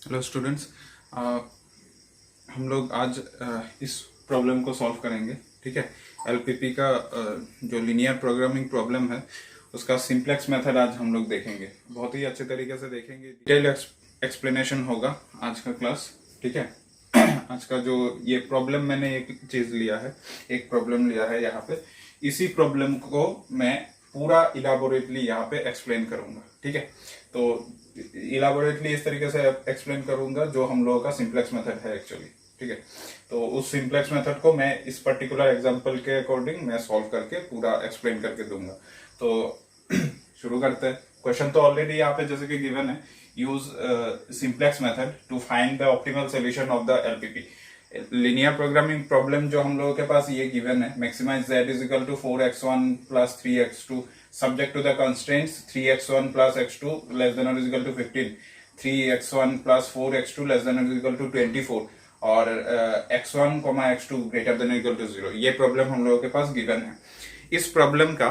Hello students, हम लोग आज इस प्रॉब्लम को सॉल्व करेंगे। ठीक है, एलपीपी का जो लीनियर प्रोग्रामिंग प्रॉब्लम है उसका सिंप्लेक्स मेथड आज हम लोग देखेंगे। बहुत ही अच्छे तरीके से देखेंगे, डिटेल एक्सप्लेनेशन होगा आज का क्लास। ठीक है आज का जो ये प्रॉब्लम मैंने एक चीज लिया है, एक प्रॉब्लम लिया है यहाँ पे, इसी प्रॉब्लम को मैं पूरा इलाबोरेटली यहाँ पे एक्सप्लेन करूंगा। ठीक है, तो इलाबोरेटली इस तरीके से एक्सप्लेन करूंगा जो हम लोगों का सिंप्लेक्स मेथड है एक्चुअली। ठीक है, तो उस सिंप्लेक्स मेथड को मैं इस पर्टिकुलर एग्जांपल के अकॉर्डिंग मैं सॉल्व करके पूरा एक्सप्लेन करके दूंगा। तो शुरू करते हैं। क्वेश्चन तो ऑलरेडी यहाँ पे जैसे कि गिवन है, use simplex method to find the optimal solution of the LPP. Linear programming problem जो हम लोगों के पास ये गिवन है, maximise z is equal to 4x1 plus 3x2 subject to the constraints 3x1 plus x2 less than or is equal to 15, 3x1 plus 4x2 less than or is equal to 24 और x1, x2 greater than or equal to 0। ये problem हम लोगों के पास given है। इस problem का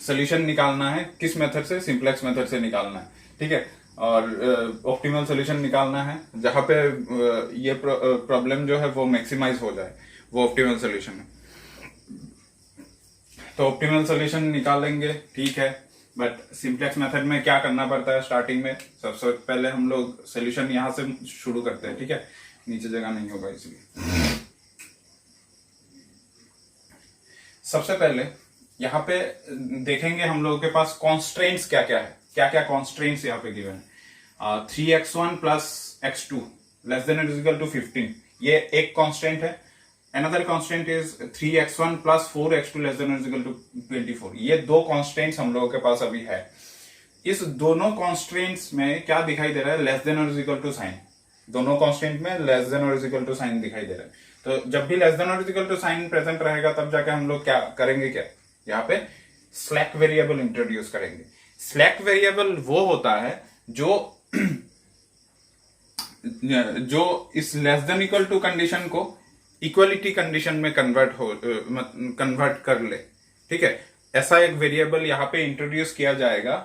solution निकालना है किस मेथड से? सिंप्लेक्स मेथड से निकालना है। ठीक है, और ऑप्टिमल सोल्यूशन निकालना है जहां पे ये प्रॉब्लम जो है वो मैक्सिमाइज हो जाए, वो ऑप्टिमल सोल्यूशन है। तो ऑप्टिमल सोल्यूशन निकालेंगे, ठीक है, बट सिंप्लेक्स मेथड में क्या करना पड़ता है? स्टार्टिंग में सबसे पहले हम लोग सोल्यूशन यहां से शुरू करते हैं। ठीक है, नीचे जगह नहीं होगा इसलिए। सबसे पहले यहाँ पे देखेंगे हम लोगों के पास कॉन्स्ट्रेंट्स क्या क्या है, क्या क्या कॉन्स्ट्रेंट्स यहाँ पे गिवन है। 3x1 plus x2 less than is equal to 15, ये एक कॉन्स्टेंट है। Another constant is 3x1 plus 4x2 less than or is equal to 24। ये दो constraints हम लोगों के पास अभी है। इस दोनों constraints में क्या दिखाई दे रहा है? less than or is equal to sign। दोनों constant में less than or is equal to sign दिखाई दे रहा है। तो जब भी less than or is equal to sign present रहेगा तब जाके हम लोग क्या करेंगे? क्या यहाँ पे slack variable इंट्रोड्यूस करेंगे। slack variable वो होता है जो इस less than equal to condition को इक्वलिटी कंडीशन में कन्वर्ट कर ले। ठीक है, ऐसा एक वेरिएबल यहाँ पे इंट्रोड्यूस किया जाएगा।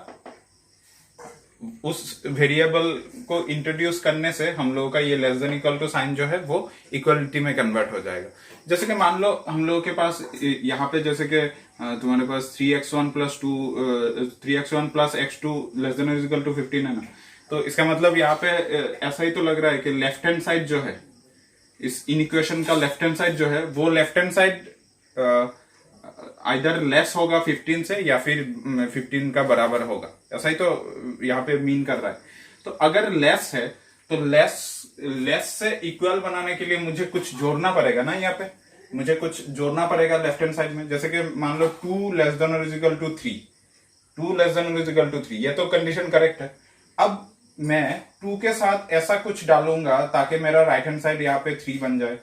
उस वेरिएबल को इंट्रोड्यूस करने से हम लोगों का ये less than equal to sign जो है वो इक्वलिटी में कन्वर्ट हो जाएगा। जैसे कि मान लो हम लोगों के पास यहाँ पे जैसे कि तुम्हारे पास 3x1 plus x2 less than is equal to 15 है ना, तो इसका मतलब यहाँ पे ऐसा ही तो लग रहा है कि लेफ्ट हैंड साइड जो है, इस इनइक्वेशन का लेफ्ट हैंड साइड जो है वो left hand side either less होगा 15 से या फिर 15 का बराबर होगा, ऐसा ही तो यहाँ पे मीन कर रहा है। तो अगर लेस है तो लेस से इक्वल बनाने के लिए मुझे कुछ जोड़ना पड़ेगा ना, यहाँ पे मुझे कुछ जोड़ना पड़ेगा लेफ्ट हैंड साइड में। जैसे कि मान लो 2 लेस देन और is equal to 3, 2 less than और इज इक्वल टू 3, ये तो कंडीशन करेक्ट है। अब मैं 2 के साथ ऐसा कुछ डालूंगा ताकि मेरा राइट हैंड साइड यहाँ पे 3 बन जाए,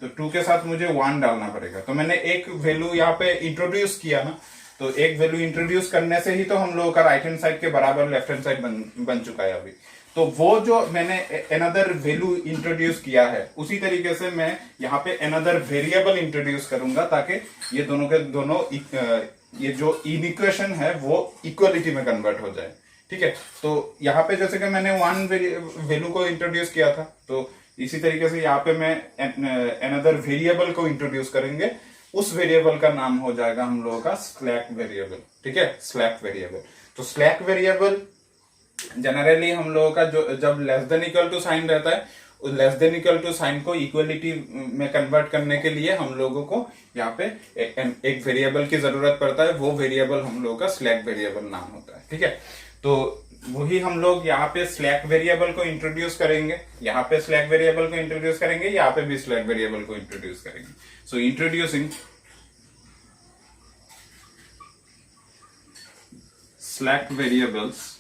तो 2 के साथ मुझे 1 डालना पड़ेगा। तो मैंने एक वैल्यू यहाँ पे इंट्रोड्यूस किया ना, तो एक वैल्यू इंट्रोड्यूस करने से ही तो हम लोगों का राइट हैंड साइड के बराबर लेफ्ट हैंड साइड बन चुका है अभी। तो वो जो मैंने अनदर वैल्यू इंट्रोड्यूस किया है, उसी तरीके से मैं यहाँ पे अनदर वेरिएबल इंट्रोड्यूस करूंगा ताकि ये दोनों के दोनों ये जो इनइक्वेशन है वो इक्वलिटी में कन्वर्ट हो जाए। ठीक है, तो यहाँ पे जैसे कि मैंने 1 वैल्यू को इंट्रोड्यूस किया था, तो इसी तरीके से यहाँ पे मैं अनदर वेरिएबल को इंट्रोड्यूस करेंगे। उस वेरिएबल का नाम हो जाएगा हम लोगों का स्लैक वेरिएबल। ठीक है, स्लैक वेरिएबल। तो स्लैक वेरिएबल जनरली हम लोगों का जो जब less than equal to sign रहता है, उस less than equal to sign को इक्वलिटी में कन्वर्ट करने के लिए हम लोगों को यहाँ पे एक वेरिएबल की जरूरत पड़ता है। वो वेरिएबल हम लोगों का स्लैक वेरिएबल नाम होता है। ठीक है, तो वही हम लोग यहाँ पे स्लैक वेरिएबल को इंट्रोड्यूस करेंगे, यहाँ पे स्लैक वेरिएबल को इंट्रोड्यूस करेंगे, यहाँ पे भी स्लैक वेरिएबल को इंट्रोड्यूस करेंगे। So introducing slack variables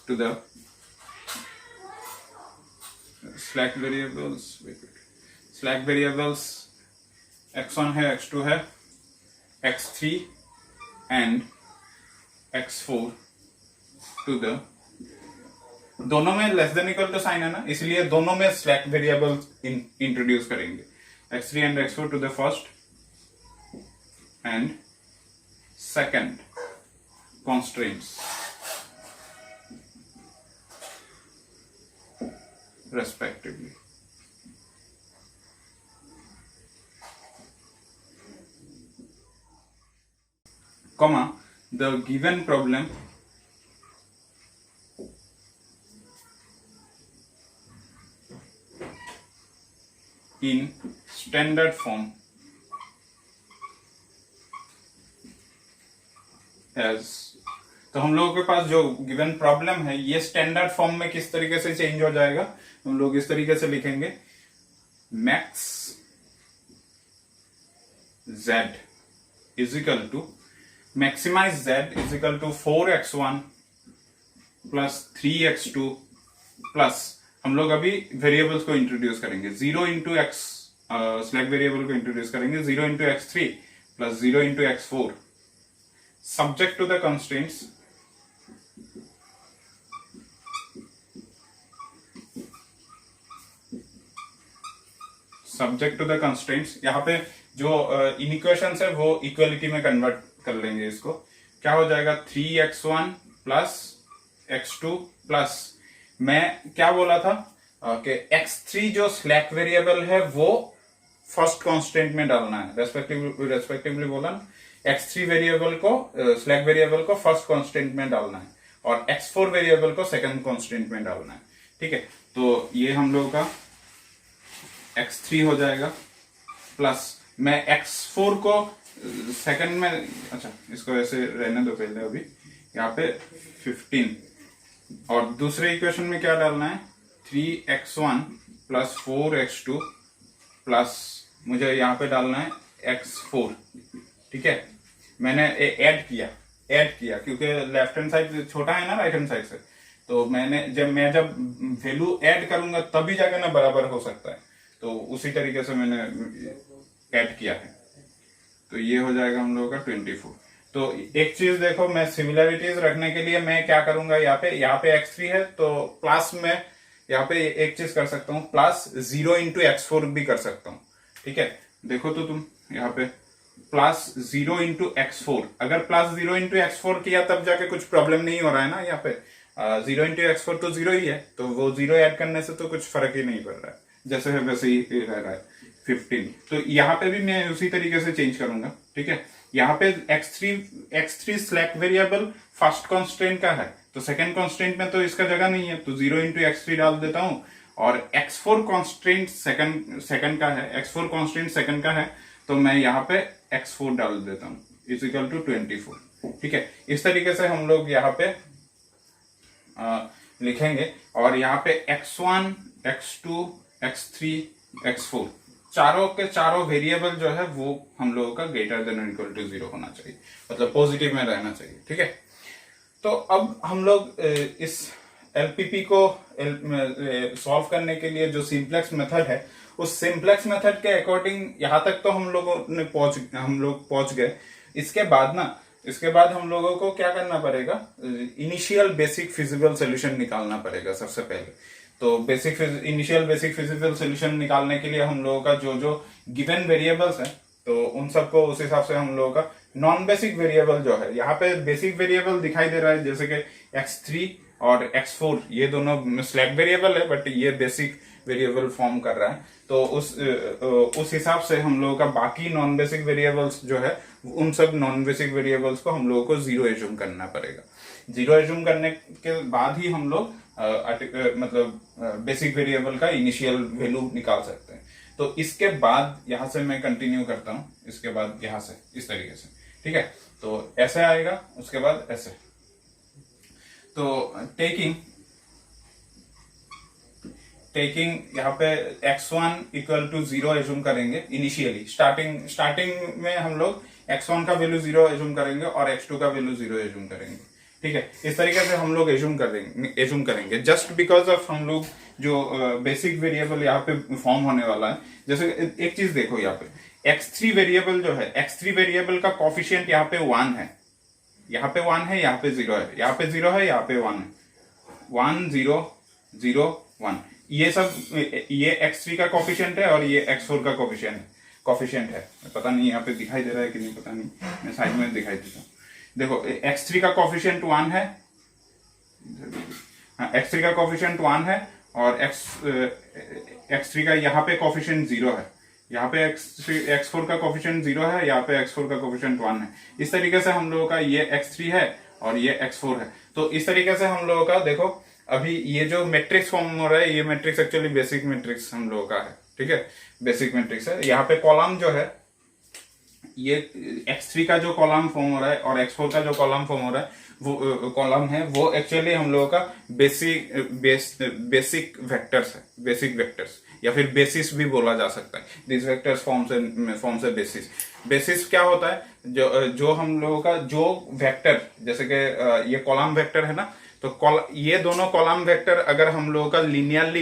to the slack variables x1 है, x2 है, x3 and x4 to the, दोनों में less than equal to sign है ना, इसलिए दोनों में स्लैक वेरिएबल इंट्रोड्यूस करेंगे। x3 and x4 to the first and second constraints respectively. Comma, the given problem in standard form as, तो हम लोगों के पास जो गिवन प्रॉब्लम है ये स्टैंडर्ड फॉर्म में किस तरीके से चेंज हो जाएगा, हम लोग इस तरीके से लिखेंगे max z is equal to maximise z is equal to 4x1 plus 3x2 plus हम लोग अभी वेरिएबल्स को इंट्रोड्यूस करेंगे 0 इंटू एक्स, स्लैक वेरिएबल को इंट्रोड्यूस करेंगे 0 into x3 plus 0 into x4 subject to the constraints यहाँ पे जो इनइक्वेशंस है वो इक्वलिटी में कन्वर्ट कर लेंगे इसको। क्या हो जाएगा 3x1 प्लस x2 प्लस मैं क्या बोला था कि x3 जो स्लैक वेरिएबल है वो फर्स्ट कांस्टेंट में डालना है, रेस्पेक्टिवली बोला ना, x3 वेरिएबल को स्लैक वेरिएबल को फर्स्ट कांस्टेंट में डालना है और x4 वेरिएबल को सेकंड कांस्टेंट में डालना है। ठीक है, तो ये हम लोगों का x3 हो जाएगा प्लस मैं x4 को सेकंड में, अच्छा इसको ऐसे रहने दो पहले, अभी यहाँ पे 15 और दूसरे इक्वेशन में क्या डालना है 3x1 प्लस 4x2 प्लस मुझे यहाँ पे डालना है x4। ठीक है, मैंने ऐड किया क्योंकि लेफ्ट हैंड साइड छोटा है ना राइट हैंड साइड से, तो मैं जब वैल्यू ऐड करूंगा तभी जाके ना बराबर हो सकता है, तो उसी तरीके से मैंने ऐड किया है। तो ये हो जाएगा हम लोगों का 24। तो एक चीज देखो, मैं सिमिलरिटीज रखने के लिए मैं क्या करूंगा, यहाँ पे x3 है तो प्लस में यहाँ पे एक चीज कर सकता हूँ, प्लस 0 इंटू x4 भी कर सकता हूँ। ठीक है, देखो तो तुम यहाँ पे प्लस 0 इंटू x4, अगर प्लस 0 इंटू x4 किया तब जाके कुछ प्रॉब्लम नहीं हो रहा है ना, यहाँ पे 0 इंटू x4 तो 0 ही है, तो वो 0 ऐड करने से तो कुछ फर्क ही नहीं पड़ रहा है, जैसे है वैसे ही रह रहा है 15। तो यहाँ पे भी मैं उसी तरीके से चेंज करूंगा। ठीक है, यहाँ पे x3 slack variable first constant का है, तो सेकंड कांस्टेंट में तो इसका जगह नहीं है, तो 0 इंटू x3 डाल देता हूं और x4 कांस्टेंट सेकंड का है, x4 कांस्टेंट सेकंड का है, तो मैं यहाँ पे x4 डाल देता हूँ इज इक्वल टू 24। ठीक है, इस तरीके से हम लोग यहाँ पे लिखेंगे और यहाँ पे x1 x2 x3 x4 चारों के चारों वेरिएबल जो है वो हम लोगों का ग्रेटर देन और इक्वल टू 0 होना चाहिए, मतलब पॉजिटिव में रहना चाहिए। ठीक है, तो अब हम लोग इस एलपीपी को सॉल्व करने के लिए जो सिंप्लेक्स मेथड है, उस सिंप्लेक्स मेथड के अकॉर्डिंग यहाँ तक तो हम लोग पहुंच गए। इसके बाद हम लोगों को क्या करना पड़ेगा, इनिशियल बेसिक फिजिबल सोल्यूशन निकालना पड़ेगा सबसे पहले। तो इनिशियल बेसिक फिजिबल सोल्यूशन निकालने के लिए हम लोगों का जो गिवन वेरिएबल्स है, तो उन सबको उस हिसाब से हम लोगों का नॉन बेसिक वेरिएबल जो है, यहाँ पे बेसिक वेरिएबल दिखाई दे रहा है जैसे कि x3 और x4 ये दोनों स्लैक वेरिएबल है, बट ये बेसिक वेरिएबल फॉर्म कर रहा है, तो उस हिसाब से हम लोगों का बाकी नॉन बेसिक वेरिएबल्स जो है उन सब नॉन बेसिक वेरिएबल्स को हम लोगों को 0 एज्यूम करना पड़ेगा। 0 एज्यूम करने के बाद ही हम लोग मतलब बेसिक वेरिएबल का इनिशियल वैल्यू निकाल सकते हैं। तो इसके बाद यहां से मैं कंटिन्यू करता हूं, इसके बाद यहां से इस तरीके से। ठीक है, तो ऐसे आएगा, उसके बाद ऐसे। तो टेकिंग यहाँ पे x1 इक्वल टू 0 एज्यूम करेंगे इनिशियली, स्टार्टिंग में हम लोग x1 का वैल्यू 0 एज्यूम करेंगे और x2 का वैल्यू 0 एज्यूम करेंगे। ठीक है, इस तरीके से हम लोग एज्यूम करेंगे जस्ट बिकॉज ऑफ हम लोग जो बेसिक वेरिएबल यहाँ पे फॉर्म होने वाला है। जैसे एक चीज देखो, यहाँ पे x3 वेरिएबल जो है, x3 वेरिएबल का कोफिशिएंट यहाँ पे 1 है, यहाँ पे 1 है, यहाँ पे 0 है, यहाँ पे 0 है, यहाँ पे 1 है, 1 0 0 1, ये सब ये x3 का कोफिशिएंट है और ये x4 का कोफिशिएंट है। पता नहीं यहाँ पे दिखाई दे रहा है कि नहीं, पता नहीं, मैं साइड में दिखाई देता हूँ। देखो x3 का कोफिशिएंट 1 है, x3 का कोफिशिएंट 1 है और x3 का यहाँ पे कोफिशिएंट 0 है, यहाँ पे x4 का कोफिशिएंट 0 है, यहाँ पे x4 का कोफिशिएंट 1 है। इस तरीके से हम लोगों का ये x3 है और ये x4 है। तो इस तरीके से हम लोगों का देखो अभी ये जो मैट्रिक्स फॉर्म हो रहा है, ये मैट्रिक्स एक्चुअली बेसिक मैट्रिक्स हम लोगों का है, ठीक है, बेसिक मैट्रिक्स है। यहाँ पे कॉलम जो है, ये x3 का जो कॉलम फॉर्म हो रहा है और x4 का जो कॉलम फॉर्म हो रहा है, वो कॉलम है, वो एक्चुअली हम लोगों का बेसिक वेक्टर्स है, बेसिक वेक्टर्स या फिर बेसिस भी बोला जा सकता है। दिस वेक्टर्स फॉर्म से बेसिस। बेसिस क्या होता है, जो हम लोगों का जो वेक्टर, जैसे कि ये कॉलम वेक्टर है ना, तो ये दोनों कॉलम वेक्टर अगर हम लोगों का लीनियरली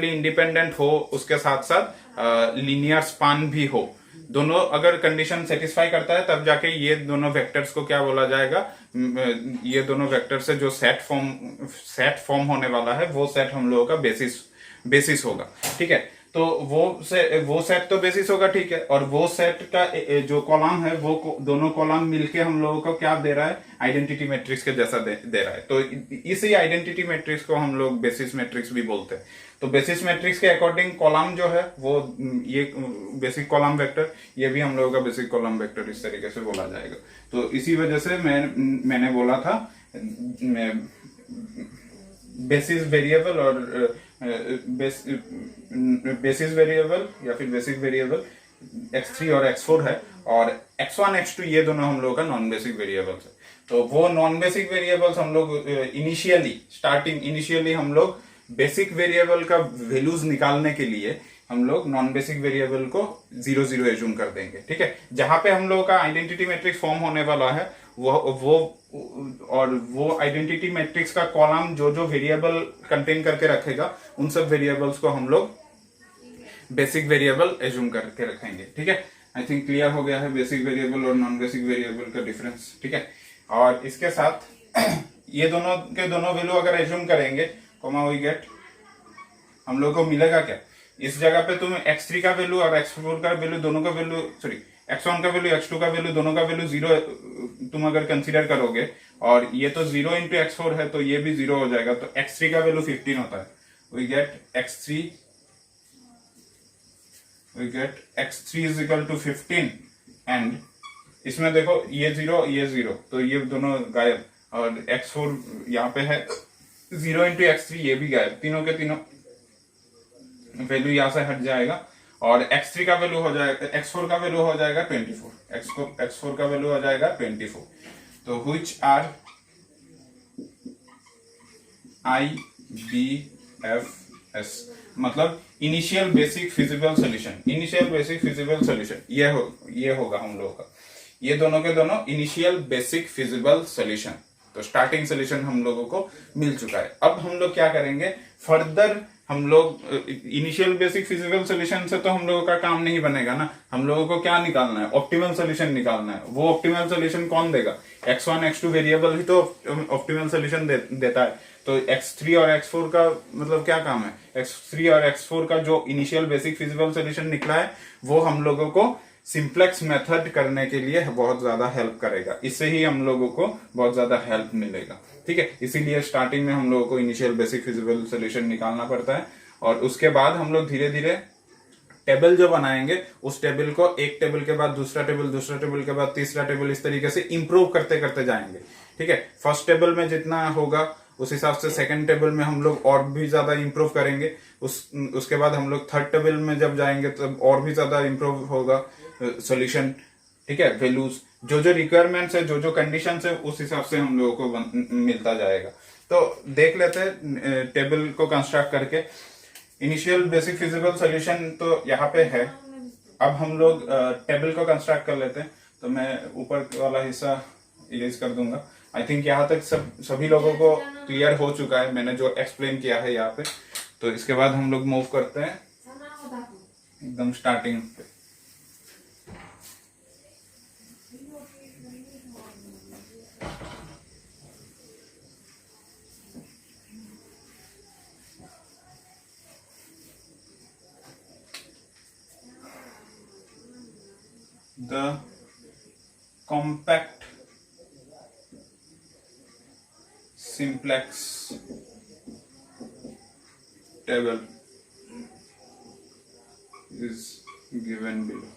इंडिपेंडेंट हो, उसके साथ साथ लीनियर स्पान भी हो, दोनों अगर कंडीशन सेटिस्फाई करता है, तब जाके ये दोनों वेक्टर्स को क्या बोला जाएगा, ये दोनों वेक्टर से जो सेट फॉर्म होने वाला है, वो सेट हम लोगों का बेसिस होगा, ठीक है। तो वो सेट तो बेसिस होगा, ठीक है। और वो सेट का जो कॉलम है, वो दोनों कॉलम मिलके हम लोगों को क्या दे रहा है, आइडेंटिटी मैट्रिक्स के जैसा दे रहा है। तो इसी आइडेंटिटी मैट्रिक्स को हम लोग बेसिस मैट्रिक्स भी बोलते हैं। तो बेसिस मैट्रिक्स के अकॉर्डिंग कॉलम जो है वो, ये बेसिक कॉलम वेक्टर, ये भी हम लोगों का बेसिक कॉलम वेक्टर इस तरीके से बोला जाएगा। तो इसी वजह से मैंने बोला था बेसिस वेरिएबल और बेसिस वेरिएबल या फिर बेसिक वेरिएबल x3 और x4 है, और x1 x2 ये दोनों हम लोगों का नॉन बेसिक वेरिएबल्स है। तो वो नॉन बेसिक वेरिएबल्स हम लोग इनिशियली हम लोग बेसिक वेरिएबल का वैल्यूज निकालने के लिए हम लोग नॉन बेसिक वेरिएबल को 0 0 एज्यूम कर देंगे, ठीक है। जहां पे हम लोगों का आइडेंटिटी मैट्रिक्स फॉर्म होने वाला है, वो आइडेंटिटी मैट्रिक्स का कॉलम जो वेरिएबल कंटेन करके रखेगा, उन सब वेरिएबल्स को हम लोग बेसिक वेरिएबल एज्यूम करके रखेंगे, ठीक है। आई थिंक क्लियर हो गया है बेसिक वेरिएबल और नॉन बेसिक वेरिएबल का डिफरेंस, ठीक है। और इसके साथ ये दोनों के दोनों वैल्यू अगर एज्यूम करेंगे, कॉमा वी गेट, हम लोग को मिलेगा क्या, इस जगह पे तुम x3 का वैल्यू और x4 का वैल्यू, दोनों का वैल्यू, सॉरी x1 का वैल्यू, x2 का वैल्यू, दोनों का वैल्यू 0 तुम अगर कंसीडर करोगे, और ये तो 0 इंटू x4 है, तो ये भी 0 हो जाएगा। तो x3 का वैल्यू 15 होता है। We get x3 is equal to 15, and इसमें देखो ये 0, तो ये दोनों गायब, और x4 यहाँ पे है 0 इंटू x3, ये भी गायब, तीनों के तीनों वैल्यू यहाँ से हट जाएगा। और x3 का वैल्यू हो जाएगा, x4 का वैल्यू हो जाएगा 24, x4 का वैल्यू हो जाएगा 24। तो व्हिच आर IBFS मतलब इनिशियल बेसिक फिजिबल सोल्यूशन, ये होगा हम लोगों का, ये दोनों के दोनों इनिशियल बेसिक फिजिबल सोल्यूशन। तो स्टार्टिंग सोल्यूशन हम लोगों को मिल चुका है। अब हम लोग क्या करेंगे, फर्दर हम लोग इनिशियल बेसिक फिजिबल सोल्यूशन से तो हम लोगों का काम नहीं बनेगा ना, हम लोगों को क्या निकालना है, ऑप्टिमल सोल्यूशन निकालना है। वो ऑप्टिमल सोल्यूशन कौन देगा, x1 x2 वेरिएबल ही तो ऑप्टिमल सोल्यूशन देता है। तो x3 और x4 का मतलब क्या काम है, x3 और x4 का जो इनिशियल बेसिक फिजिबल सोल्यूशन निकला है, वो हम लोगों को सिंप्लेक्स मेथड करने के लिए बहुत ज्यादा हेल्प करेगा। इससे ही हम लोगों को बहुत ज्यादा हेल्प मिलेगा, ठीक है। इसीलिए स्टार्टिंग में हम लोगों को इनिशियल बेसिक फिजिबल सोल्यूशन निकालना पड़ता है, और उसके बाद हम लोग धीरे धीरे टेबल जो बनाएंगे, उस टेबल को एक टेबल के बाद दूसरा टेबल के बाद तीसरा टेबल, इस तरीके से इंप्रूव करते करते जाएंगे, ठीक है। फर्स्ट टेबल में जितना होगा उस हिसाब से सेकंड टेबल में हम लोग और भी ज्यादा इंप्रूव करेंगे। उसके बाद हम लोग थर्ड टेबल में जब जाएंगे तब और भी ज्यादा इंप्रूव होगा सॉल्यूशन, ठीक है। वैल्यूज जो रिक्वायरमेंट्स है, जो कंडीशन है, उस हिसाब से हम लोगों को मिलता जाएगा। तो देख लेते हैं टेबल को कंस्ट्रक्ट करके। इनिशियल बेसिक फिजिबल सॉल्यूशन तो यहाँ पे है। अब हम लोग टेबल को कंस्ट्रक्ट कर लेते हैं। तो मैं ऊपर वाला हिस्सा इरेज कर दूंगा। आई थिंक यहाँ तक सभी लोगों को क्लियर हो चुका है मैंने जो एक्सप्लेन किया है यहाँ पे। तो इसके बाद हम लोग मूव करते हैं एकदम स्टार्टिंग पे। The compact simplex table is given below.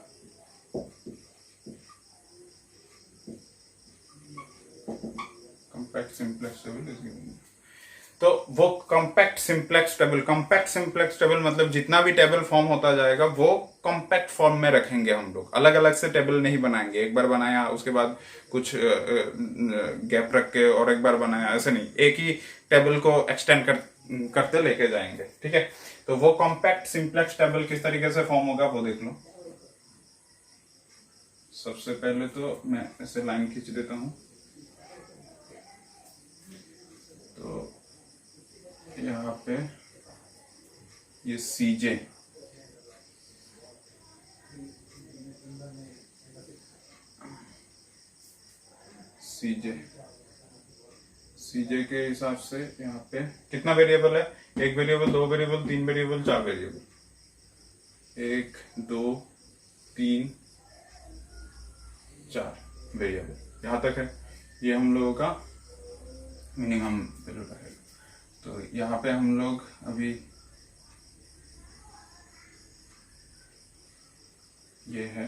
Compact simplex table is given. तो वो कॉम्पैक्ट सिंप्लेक्स टेबल मतलब जितना भी टेबल फॉर्म होता जाएगा वो कॉम्पैक्ट फॉर्म में रखेंगे हम लोग, अलग अलग से टेबल नहीं बनाएंगे। एक बार बनाया उसके बाद कुछ गैप रख के और एक बार बनाया, ऐसे नहीं, एक ही टेबल को एक्सटेंड करते लेके जाएंगे। ठीक है, तो वो कॉम्पैक्ट सिंप्लेक्स टेबल किस तरीके से फॉर्म होगा वो देख लो। सबसे पहले तो मैं ऐसे लाइन खींच देता हूं, तो यहाँ पे ये सीजे के हिसाब से यहाँ पे कितना वेरिएबल है, एक वेरिएबल, दो वेरिएबल, तीन वेरिएबल, चार वेरिएबल, 1 2 3 4 वेरिएबल, यहां तक है। ये हम लोगों का मिनिमम वैल्यू रहेगा। तो यहाँ पे हम लोग अभी ये है,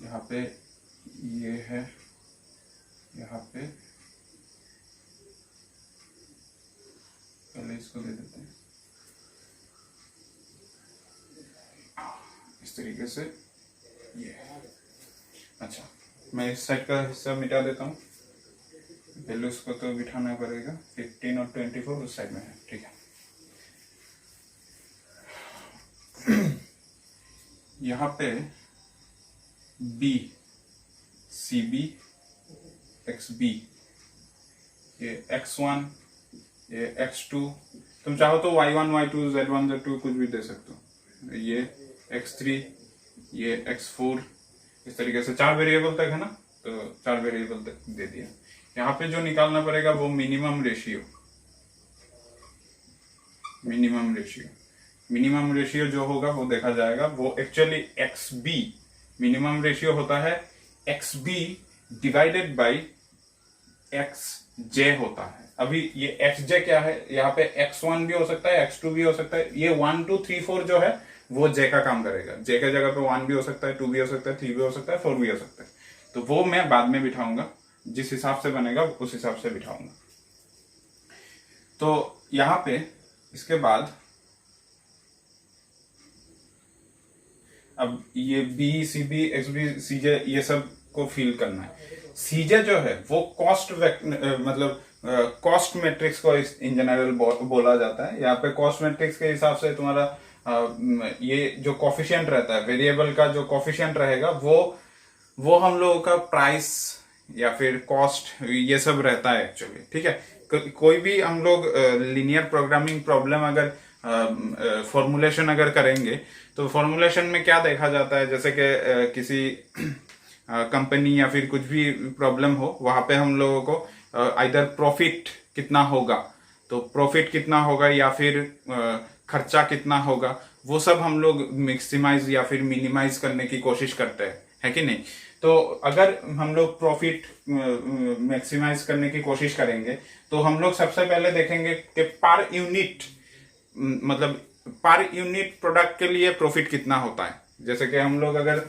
यहाँ पे ये है, यहाँ पे पहले इसको दे देते हैं इस तरीके से ये। अच्छा, मैं इस साइड का हिस्सा मिटा देता हूँ, वैल्यूज को तो बिठाना पड़ेगा। 15 और 24 उस साइड में है। ठीक है, यहाँ पे B C B X B, ये x1, ये x2, तुम चाहो तो y1 y2 z1 z2 कुछ भी दे सकते हो। ये x3, ये x4, इस तरीके से 4 वेरिएबल तक है ना, तो 4 वेरिएबल तक दे दिया। यहाँ पे जो निकालना पड़ेगा वो मिनिमम रेशियो जो होगा वो देखा जाएगा। वो एक्चुअली XB मिनिमम रेशियो होता है, XB डिवाइडेड बाई XJ होता है। अभी ये XJ क्या है, यहाँ पे X1 भी हो सकता है, X2 भी हो सकता है। ये 1 2 3 4 जो है वो J का काम करेगा। J के जगह पे 1 भी हो सकता है, 2 भी हो सकता है, 3 भी हो सकता है, 4 भी हो सकता है। तो वो मैं बाद में बिठाऊंगा, जिस हिसाब से बनेगा उस हिसाब से बिठाऊंगा। तो यहां पे इसके बाद अब ये B C B X B C J ये सब को फिल करना है। सीजे जो है वो कॉस्ट मतलब कॉस्ट मैट्रिक्स को इन जनरल बोला जाता है। यहाँ पे कॉस्ट मैट्रिक्स के हिसाब से तुम्हारा ये जो कोफिशिएंट रहता है, वेरिएबल का जो कोफिशिएंट रहेगा वो हम लोगों का प्राइस या फिर कॉस्ट ये सब रहता है एक्चुअली। ठीक है, कोई भी हम लोग लीनियर प्रोग्रामिंग प्रॉब्लम अगर फॉर्मुलेशन अगर करेंगे तो फॉर्मुलेशन में क्या देखा जाता है, जैसे कि किसी कंपनी या फिर कुछ भी प्रॉब्लम हो, वहां पे हम लोगों को आइदर प्रॉफिट कितना होगा, तो प्रॉफिट कितना होगा या फिर खर्चा कितना होगा, वो सब हम लोग मैक्सिमाइज या फिर मिनिमाइज करने की कोशिश करते हैं, है कि नहीं। तो अगर हम लोग प्रॉफिट मैक्सिमाइज करने की कोशिश करेंगे तो हम लोग सबसे पहले देखेंगे कि पर यूनिट मतलब पर यूनिट प्रोडक्ट के लिए प्रॉफिट कितना होता है। जैसे कि हम लोग अगर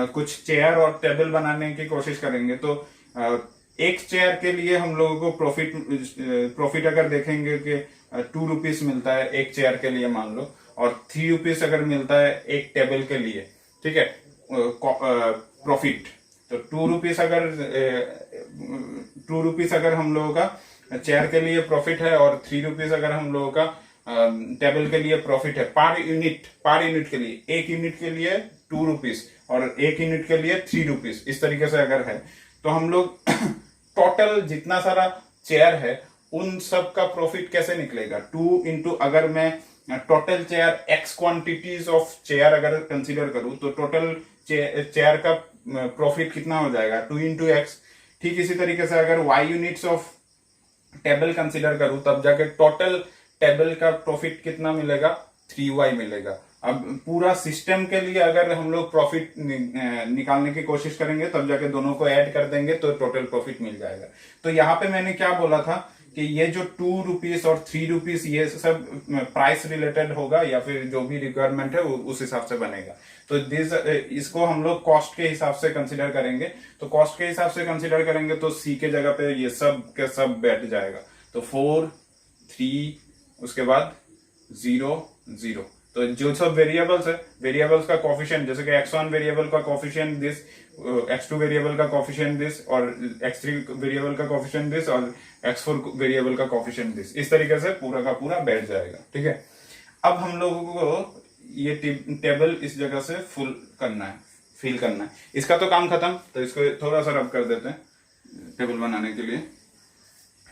कुछ चेयर और टेबल बनाने की कोशिश करेंगे तो एक चेयर के लिए हम लोगों को प्रॉफिट अगर देखेंगे कि 2 रुपीज मिलता है एक चेयर के लिए मान लो, और 3 रुपीज अगर मिलता है एक टेबल के लिए, ठीक है, प्रॉफिट। तो 2 रुपीज अगर हम लोगों का चेयर के लिए प्रॉफिट है और 3 रुपीज अगर हम लोगों का टेबल के लिए प्रॉफिट है पर यूनिट के लिए, एक यूनिट के लिए 2 रुपीज और एक यूनिट के लिए 3 रुपीज, इस तरीके से अगर है तो हम लोग टोटल जितना सारा चेयर है उन सब का प्रॉफिट कैसे निकलेगा। 2 इंटू अगर मैं total chair x quantities of chair अगर कंसीडर करूं तो टोटल चेयर का प्रॉफिट कितना हो जाएगा, 2 इंटू एक्स। ठीक इसी तरीके से अगर y units of table consider करूं तब जाके टोटल टेबल का प्रॉफिट कितना मिलेगा, 3y मिलेगा। अब पूरा सिस्टम के लिए अगर हम लोग प्रॉफिट निकालने की कोशिश करेंगे तब जाके दोनों को ऐड कर देंगे तो टोटल प्रॉफिट मिल जाएगा। तो यहाँ पे मैंने क्या बोला था कि ये जो 2 रुपीज और 3 रुपीज ये सब प्राइस रिलेटेड होगा या फिर जो भी रिक्वायरमेंट है उस हिसाब से बनेगा। तो इसको हम लोग कॉस्ट के हिसाब से कंसिडर करेंगे। तो कॉस्ट के हिसाब से कंसिडर करेंगे तो सी के जगह पे ये सब के सब बैठ जाएगा। तो 4 3 उसके बाद 0 0। तो जो सब वेरिएबल्स है, वेरिएबल्स का कोफिशिएंट जैसे कि x1 वेरिएबल का कोफिशिएंट दिस, x2 वेरिएबल का कोफिशिएंट दिस और x3 वेरिएबल का कोफिशिएंट दिस और x4 वेरिएबल का कोफिशिएंट दिस, इस तरीके से पूरा का पूरा बैठ जाएगा। ठीक है, अब हम लोगों को ये टेबल इस जगह से फुल करना है, फिल करना है। इसका तो काम खत्म, तो इसको थोड़ा सा रब कर देते हैं टेबल बनाने के लिए।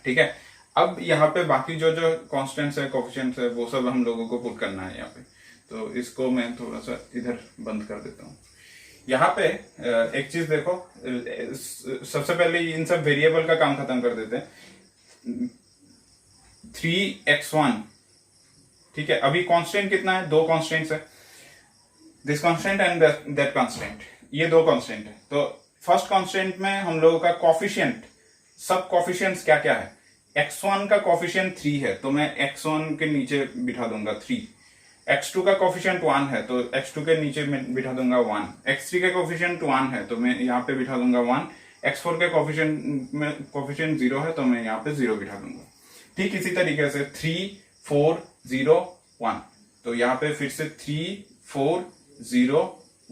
ठीक है, अब यहाँ पे बाकी जो जो कॉन्स्टेंट्स है, कोफिशिएंट्स है, वो सब हम लोगों को पुट करना है यहाँ पे। तो इसको मैं थोड़ा सा इधर बंद कर देता हूँ। यहाँ पे एक चीज देखो, सबसे पहले इन सब वेरिएबल का काम खत्म कर देते हैं। 3x1, ठीक है, अभी कांस्टेंट कितना है? 2 कांस्टेंट्स है, this constant and that constant, ये 2 कांस्टेंट है। तो फर्स्ट कांस्टेंट में हम लोगों का कोफिशिएंट, सब कोफिशिएंट्स क्या क्या है? x1 का कोफिशिएंट 3 है तो मैं x1 के नीचे बिठा दूंगा 3। x2 का कोफिशिएंट 1 है तो x2 के नीचे में बिठा दूंगा 1। x3 के कोफिशिएंट 1 है तो मैं यहाँ पे बिठा दूंगा 1। x4 के कोफिशिएंट 0 है तो मैं यहाँ पे 0 बिठा दूंगा। ठीक इसी तरीके से 3 4 0 1, तो यहाँ पे फिर से 3 4 0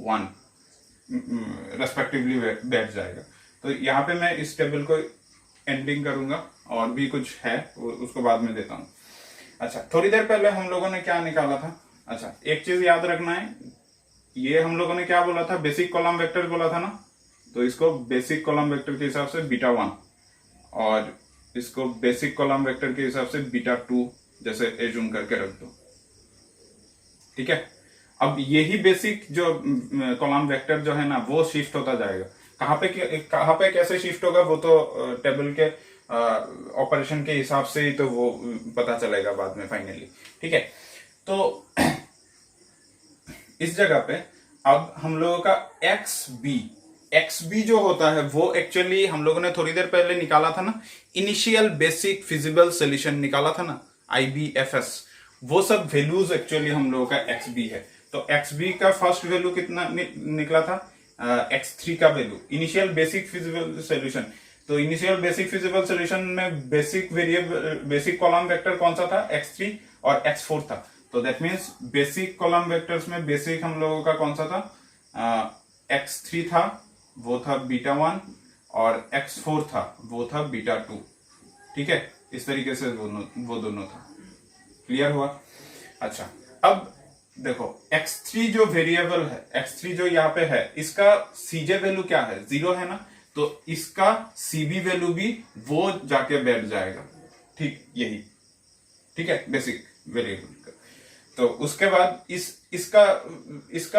1 रेस्पेक्टिवली बैठ जाएगा। तो यहाँ पे मैं इस टेबल को एंडिंग करूंगा और भी कुछ है उसको बाद में देता हूं। अच्छा, थोड़ी देर पहले हम लोगों ने क्या निकाला था? अच्छा, एक चीज याद रखना है, ये हम लोगों ने क्या बोला था? बेसिक कॉलम वेक्टर बोला था ना, तो इसको बेसिक कॉलम वेक्टर के हिसाब से बीटा 1 और इसको बेसिक कॉलम वेक्टर के हिसाब से बीटा 2 जैसे एज्यूम करके रख दो। ठीक है, अब यही बेसिक जो कॉलम वेक्टर जो है ना वो शिफ्ट होता जाएगा। कहां पे कैसे शिफ्ट होगा वो तो टेबल के ऑपरेशन के हिसाब से ही तो वो पता चलेगा बाद में फाइनली। ठीक है, तो इस जगह पे अब हम लोगों का XB जो होता है वो एक्चुअली हम लोगों ने थोड़ी देर पहले निकाला था ना, इनिशियल बेसिक फिजिबल सोल्यूशन निकाला था ना, IBFS, वो सब वैल्यूज एक्चुअली हम लोगों का XB है। तो XB का फर्स्ट वैल्यू कितना निकला था? x3 का value, initial basic feasible solution. तो इनिशियल बेसिक फिजिबल सोल्यूशन में बेसिक कॉलम वेक्टर कौन सा था? x3 और x4 था। तो that means basic column vectors में बेसिक हम लोगों का कौन सा था? x3 था, वो था बीटा 1 और x4 था, वो था बीटा 2। ठीक है, इस तरीके से वो दोनों था। क्लियर हुआ? अच्छा, अब देखो x3 जो वेरिएबल है, x3 जो यहाँ पे है, इसका cj वैल्यू क्या है? 0 है ना, तो इसका cb वैल्यू भी वो जाके बैठ जाएगा। ठीक, यही ठीक है बेसिक वेरिएबल का। तो उसके बाद इसका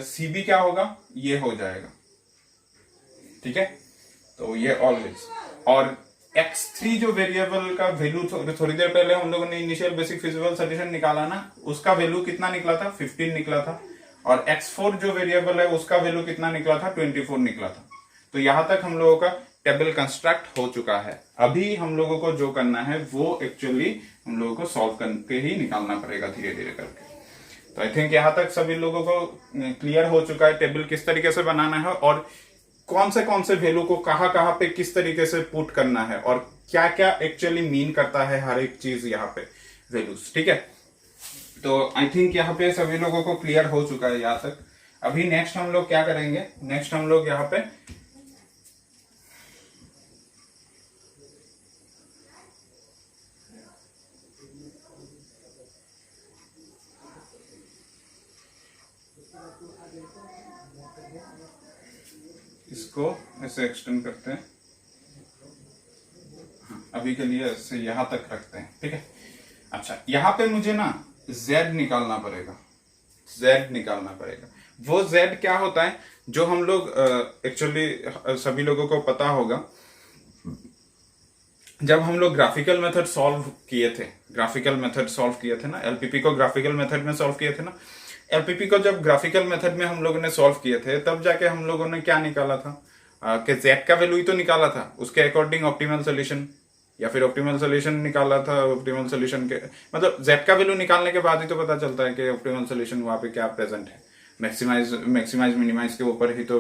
cb क्या होगा? ये हो जाएगा। ठीक है, तो ये ऑलवेज। और x3 जो वेरिएबल का वैल्यू थोड़ी देर पहले हम लोगों ने इनिशियल बेसिक फिजिबल सोल्यूशन निकाला ना, उसका वैल्यू कितना निकला था? 15 निकला था। और x4 जो वेरिएबल है उसका वैल्यू कितना निकला था? 24 निकला था। तो यहां तक हम लोगों का टेबल कंस्ट्रक्ट हो चुका है। अभी हम लोगों को जो करना है वो एक्चुअली हम लोगों को सॉल्व करके ही निकालना पड़ेगा धीरे धीरे करके। तो आई थिंक यहां तक सभी लोगों को क्लियर हो चुका है टेबल किस तरीके से बनाना है और कौन से वैल्यू को कहां पे किस तरीके से पुट करना है और क्या क्या एक्चुअली मीन करता है हर एक चीज यहाँ पे वैल्यूज। ठीक है, तो आई थिंक यहाँ पे सभी लोगों को क्लियर हो चुका है यहाँ तक। अभी नेक्स्ट हम लोग क्या करेंगे? नेक्स्ट हम लोग यहाँ पे इसको ऐसे एक्सटेंड करते हैं। अभी के लिए ऐसे यहां तक रखते हैं। ठीक है, अच्छा, यहां पे मुझे ना z निकालना पड़ेगा। z निकालना पड़ेगा। वो z क्या होता है जो हम लोग एक्चुअली सभी लोगों को पता होगा, जब हम लोग ग्राफिकल मेथड सॉल्व किए थे ना, एलपीपी को ग्राफिकल मेथड में सॉल्व किए थे ना, एलपीपी को जब ग्राफिकल मेथड में हम लोगों ने सॉल्व किए थे, तब जाके हम लोगों ने क्या निकाला था कि z का वैल्यू ही तो निकाला था, उसके अकॉर्डिंग ऑप्टिमल सोल्यूशन, या फिर ऑप्टिमल सोल्यूशन निकाला था। ऑप्टिमल सोल्यूशन के मतलब z का वैल्यू निकालने के बाद ही तो पता चलता है कि ऑप्टिमल सोल्यूशन वहां पे क्या प्रेजेंट है। मैक्सिमाइज मिनिमाइज के ऊपर ही तो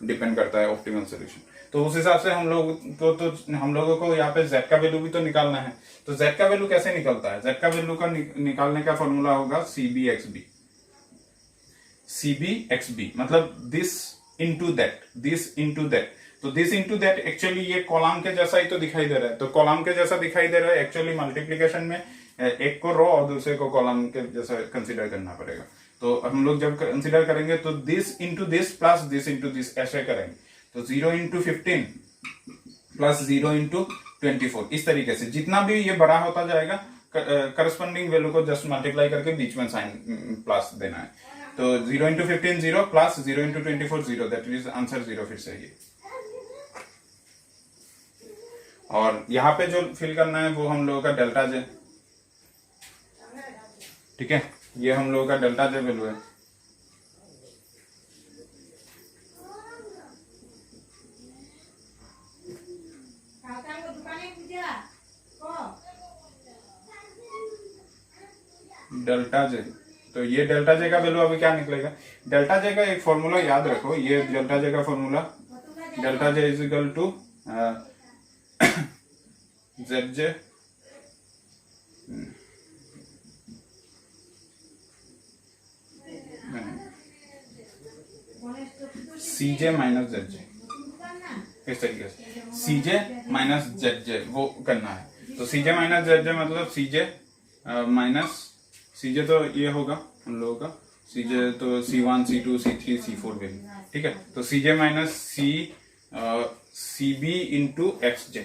डिपेंड करता है ऑप्टिमल सोल्यूशन। तो उस हिसाब से हम लोगों को यहाँ पे z का वैल्यू भी तो निकालना है। तो z का वैल्यू कैसे निकलता है? z का वैल्यू का निकालने का फॉर्मूला होगा CBXB। CBXB मतलब दिस इंटू दैट। तो दिस इंटू दैट एक्चुअली ये कॉलम के जैसा ही तो दिखाई दे रहा है। तो कॉलम के जैसा दिखाई दे रहा है, एक्चुअली मल्टीप्लीकेशन में एक को रो और दूसरे को कॉलम के जैसा कंसीडर करना पड़ेगा। तो हम लोग जब कंसीडर करेंगे तो this into this plus this into this ऐसे करेंगे। तो 0 इंटू 15 प्लस 0 इंटू 24, इस तरीके से जितना भी ये बड़ा होता जाएगा करस्पॉन्डिंग वैल्यू को जस्ट मल्टीप्लाई करके बीच में साइन प्लस देना है। तो 0 into 15 0 plus 0 into 24 0, that means answer 0 फिर से ये। और यहाँ पे जो फिल करना है वो हम लोगों का डेल्टा जे, ठीक है, ये हम लोगों का डेल्टा जे वैल्यू है। डेल्टा जे, तो ये डेल्टा जे का वैल्यू अभी क्या निकलेगा? डेल्टा जे का एक फॉर्मूला याद रखो, ये डेल्टा जे का formula, delta J is equal to ZJ CJ minus ZJ, इस तरीके से CJ माइनस ZJ वो करना है। तो CJ माइनस ZJ मतलब CJ माइनस CJ तो ये होगा हम लोगों का, CJ तो C1 C2 C3 C4 value, ठीक है। तो CJ minus CB into XJ,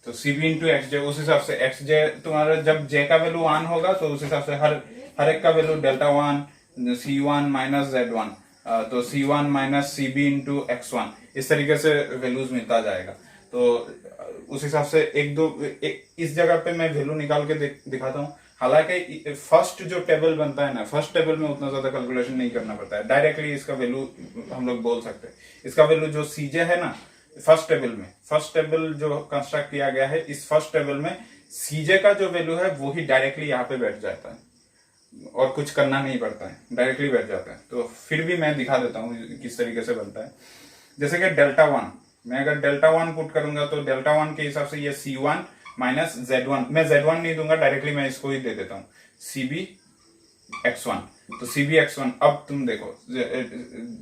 तो CB इंटू XJ, उस हिसाब से XJ तुम्हारा जब J का वैल्यू 1 होगा तो उस हिसाब से हर एक का value delta 1 C1 minus Z1, तो C1 minus CB into X1, इस तरीके से वैल्यूज मिलता जाएगा। तो उस हिसाब से इस जगह पे मैं वैल्यू निकाल के दिखाता हूँ। हालांकि फर्स्ट जो टेबल बनता है ना, फर्स्ट टेबल में उतना ज्यादा कैलकुलेशन नहीं करना पड़ता है, डायरेक्टली इसका वैल्यू हम लोग बोल सकते हैं। इसका वैल्यू जो CJ है ना, फर्स्ट टेबल जो कंस्ट्रक्ट किया गया है, इस फर्स्ट टेबल में CJ का जो वैल्यू है वो ही डायरेक्टली यहाँ पे बैठ जाता है और कुछ करना नहीं पड़ता है, डायरेक्टली बैठ जाता है। तो फिर भी मैं दिखा देता हूँ किस तरीके से बनता है। जैसे कि डेल्टा 1, मैं अगर डेल्टा 1 पुट करूंगा तो डेल्टा 1 के हिसाब से ये C1 माइनस Z1, मैं Z1 नहीं दूंगा, डायरेक्टली मैं इसको ही दे देता हूँ CB X1। तो CB X1, अब तुम देखो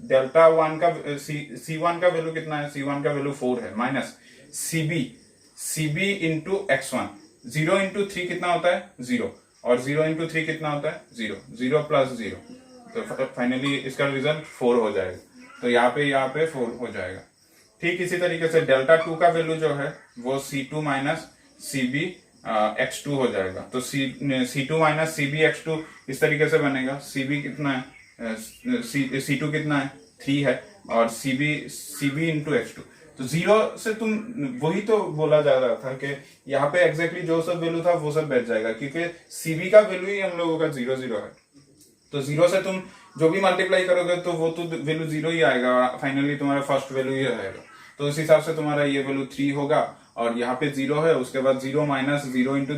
डेल्टा 1 का C1 का वैल्यू कितना है? C1 का वैल्यू 4 है, minus CB into X1, 0 into 3 कितना होता है? 0, और 0 इंटू 3 कितना होता है? 0, 0 प्लस 0, तो फाइनली इसका रिजल्ट 4 हो जाएगा। तो यहाँ पे 4 हो जाएगा। ठीक इसी तरीके से डेल्टा 2 का वैल्यू जो है वो C2 माइनस CB X2 हो जाएगा। तो C2 माइनस CB X2 इस तरीके से बनेगा। CB कितना है? C2 कितना है? 3 है, और CB इंटू X2। तो 0 से तुम वही तो बोला जा रहा था कि यहाँ पे एग्जैक्टली जो सब वैल्यू था वो सब बैठ जाएगा, क्योंकि CB का वैल्यू ही हम लोगों का 0 0 है। तो 0 से तुम जो भी मल्टीप्लाई करोगे तो वो तो वैल्यू 0 ही आएगा, फाइनली तुम्हारा फर्स्ट वैल्यू ही रहेगा। तो इस हिसाब से तुम्हारा ये वैल्यू 3 होगा, और यहाँ पे 0 है, उसके बाद 0 माइनस 0 इंटू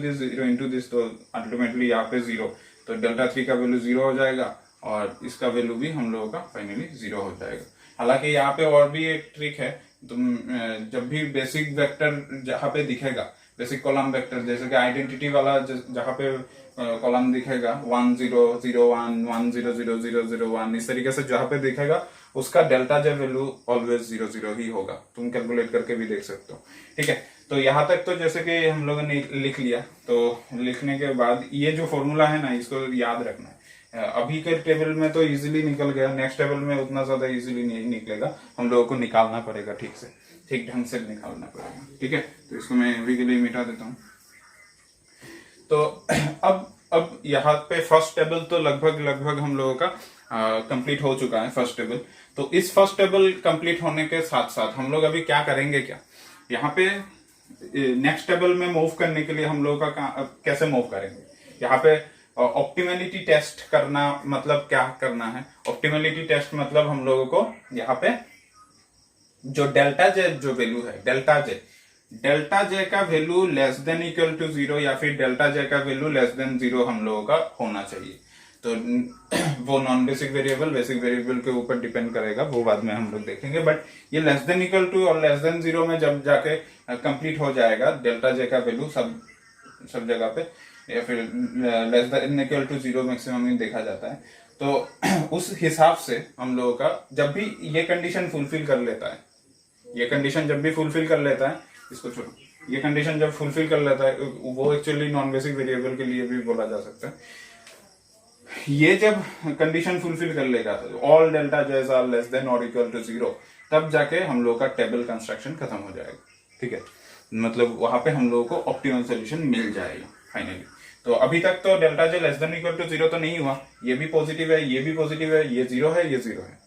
दिस, तो अल्टीमेटली यहाँ पे 0, तो डेल्टा 3 का वैल्यू 0 हो जाएगा, और इसका वैल्यू भी हम लोगों का फाइनली 0 हो जाएगा। हालांकि यहाँ पे और भी एक ट्रिक है, तुम जब भी बेसिक वेक्टर जहाँ पे दिखेगा, बेसिक कॉलम वेक्टर, जैसे कि आइडेंटिटी वाला जहाँ पे कॉलम दिखेगा 1 0 0 1 1 0 0 0 0 1, इस तरीके से जहाँ पे दिखेगा उसका डेल्टा जे वैल्यू ऑलवेज 0 0 ही होगा। तुम कैलकुलेट करके भी देख सकते हो, ठीक है। तो यहाँ तक तो जैसे कि हम लोगों ने लिख लिया, तो लिखने के बाद ये जो फॉर्मूला है ना, इसको याद रखना है। अभी के टेबल में तो इजीली निकल गया, नेक्स्ट टेबल में उतना ज्यादा इजीली नहीं निकलेगा, हम लोगों को निकालना पड़ेगा, ठीक ढंग से निकालना पड़ेगा, ठीक है। तो इसको मैं अभी के लिए मिटा देता हूँ। तो अब यहाँ पे फर्स्ट टेबल तो लगभग हम लोगों का कंप्लीट हो चुका है फर्स्ट टेबल। तो इस फर्स्ट टेबल कंप्लीट होने के साथ साथ हम लोग अभी क्या करेंगे, क्या यहाँ पे नेक्स्ट टेबल में मूव करने के लिए हम लोग का कैसे मूव करेंगे, यहाँ पे ऑप्टिमलिटी टेस्ट करना मतलब क्या करना है। ऑप्टिमलिटी टेस्ट मतलब हम लोगों को यहाँ पे जो डेल्टा जे जो वैल्यू है, डेल्टा जे का value less than equal to 0 या फिर डेल्टा जे का वैल्यू लेस देन 0 हम लोगों का होना चाहिए। तो वो non basic variable basic variable के ऊपर डिपेंड करेगा, वो बाद में हम लोग देखेंगे। बट ये लेस देन इक्वल टू और लेस देन 0 में जब जाके कंप्लीट हो जाएगा डेल्टा जे का वैल्यू सब जगह पे, या फिर less than equal to 0 maximum ही देखा जाता है। तो उस हिसाब से हम लोगों का जब भी ये कंडीशन फुलफिल कर लेता है, ये कंडीशन जब भी फुलफिल कर लेता है, इसको छोड़ो, ये कंडीशन जब फुलफिल कर लेता है, वो एक्चुअली नॉन बेसिक वेरिएबल के लिए भी बोला जा सकता है। ये जब कंडीशन फुलफिल कर लेगा ऑल डेल्टा जेस आर लेस देन और इक्वल टू 0, तब जाके हम लोग का टेबल कंस्ट्रक्शन खत्म हो जाएगा। ठीक है, मतलब वहां पे हम लोगों को ऑप्टिमल सोल्यूशन मिल जाएगा फाइनली। तो अभी तक तो delta J less than equal to 0 तो नहीं हुआ, ये भी पॉजिटिव है, ये भी पॉजिटिव है, ये 0 है, ये 0 है,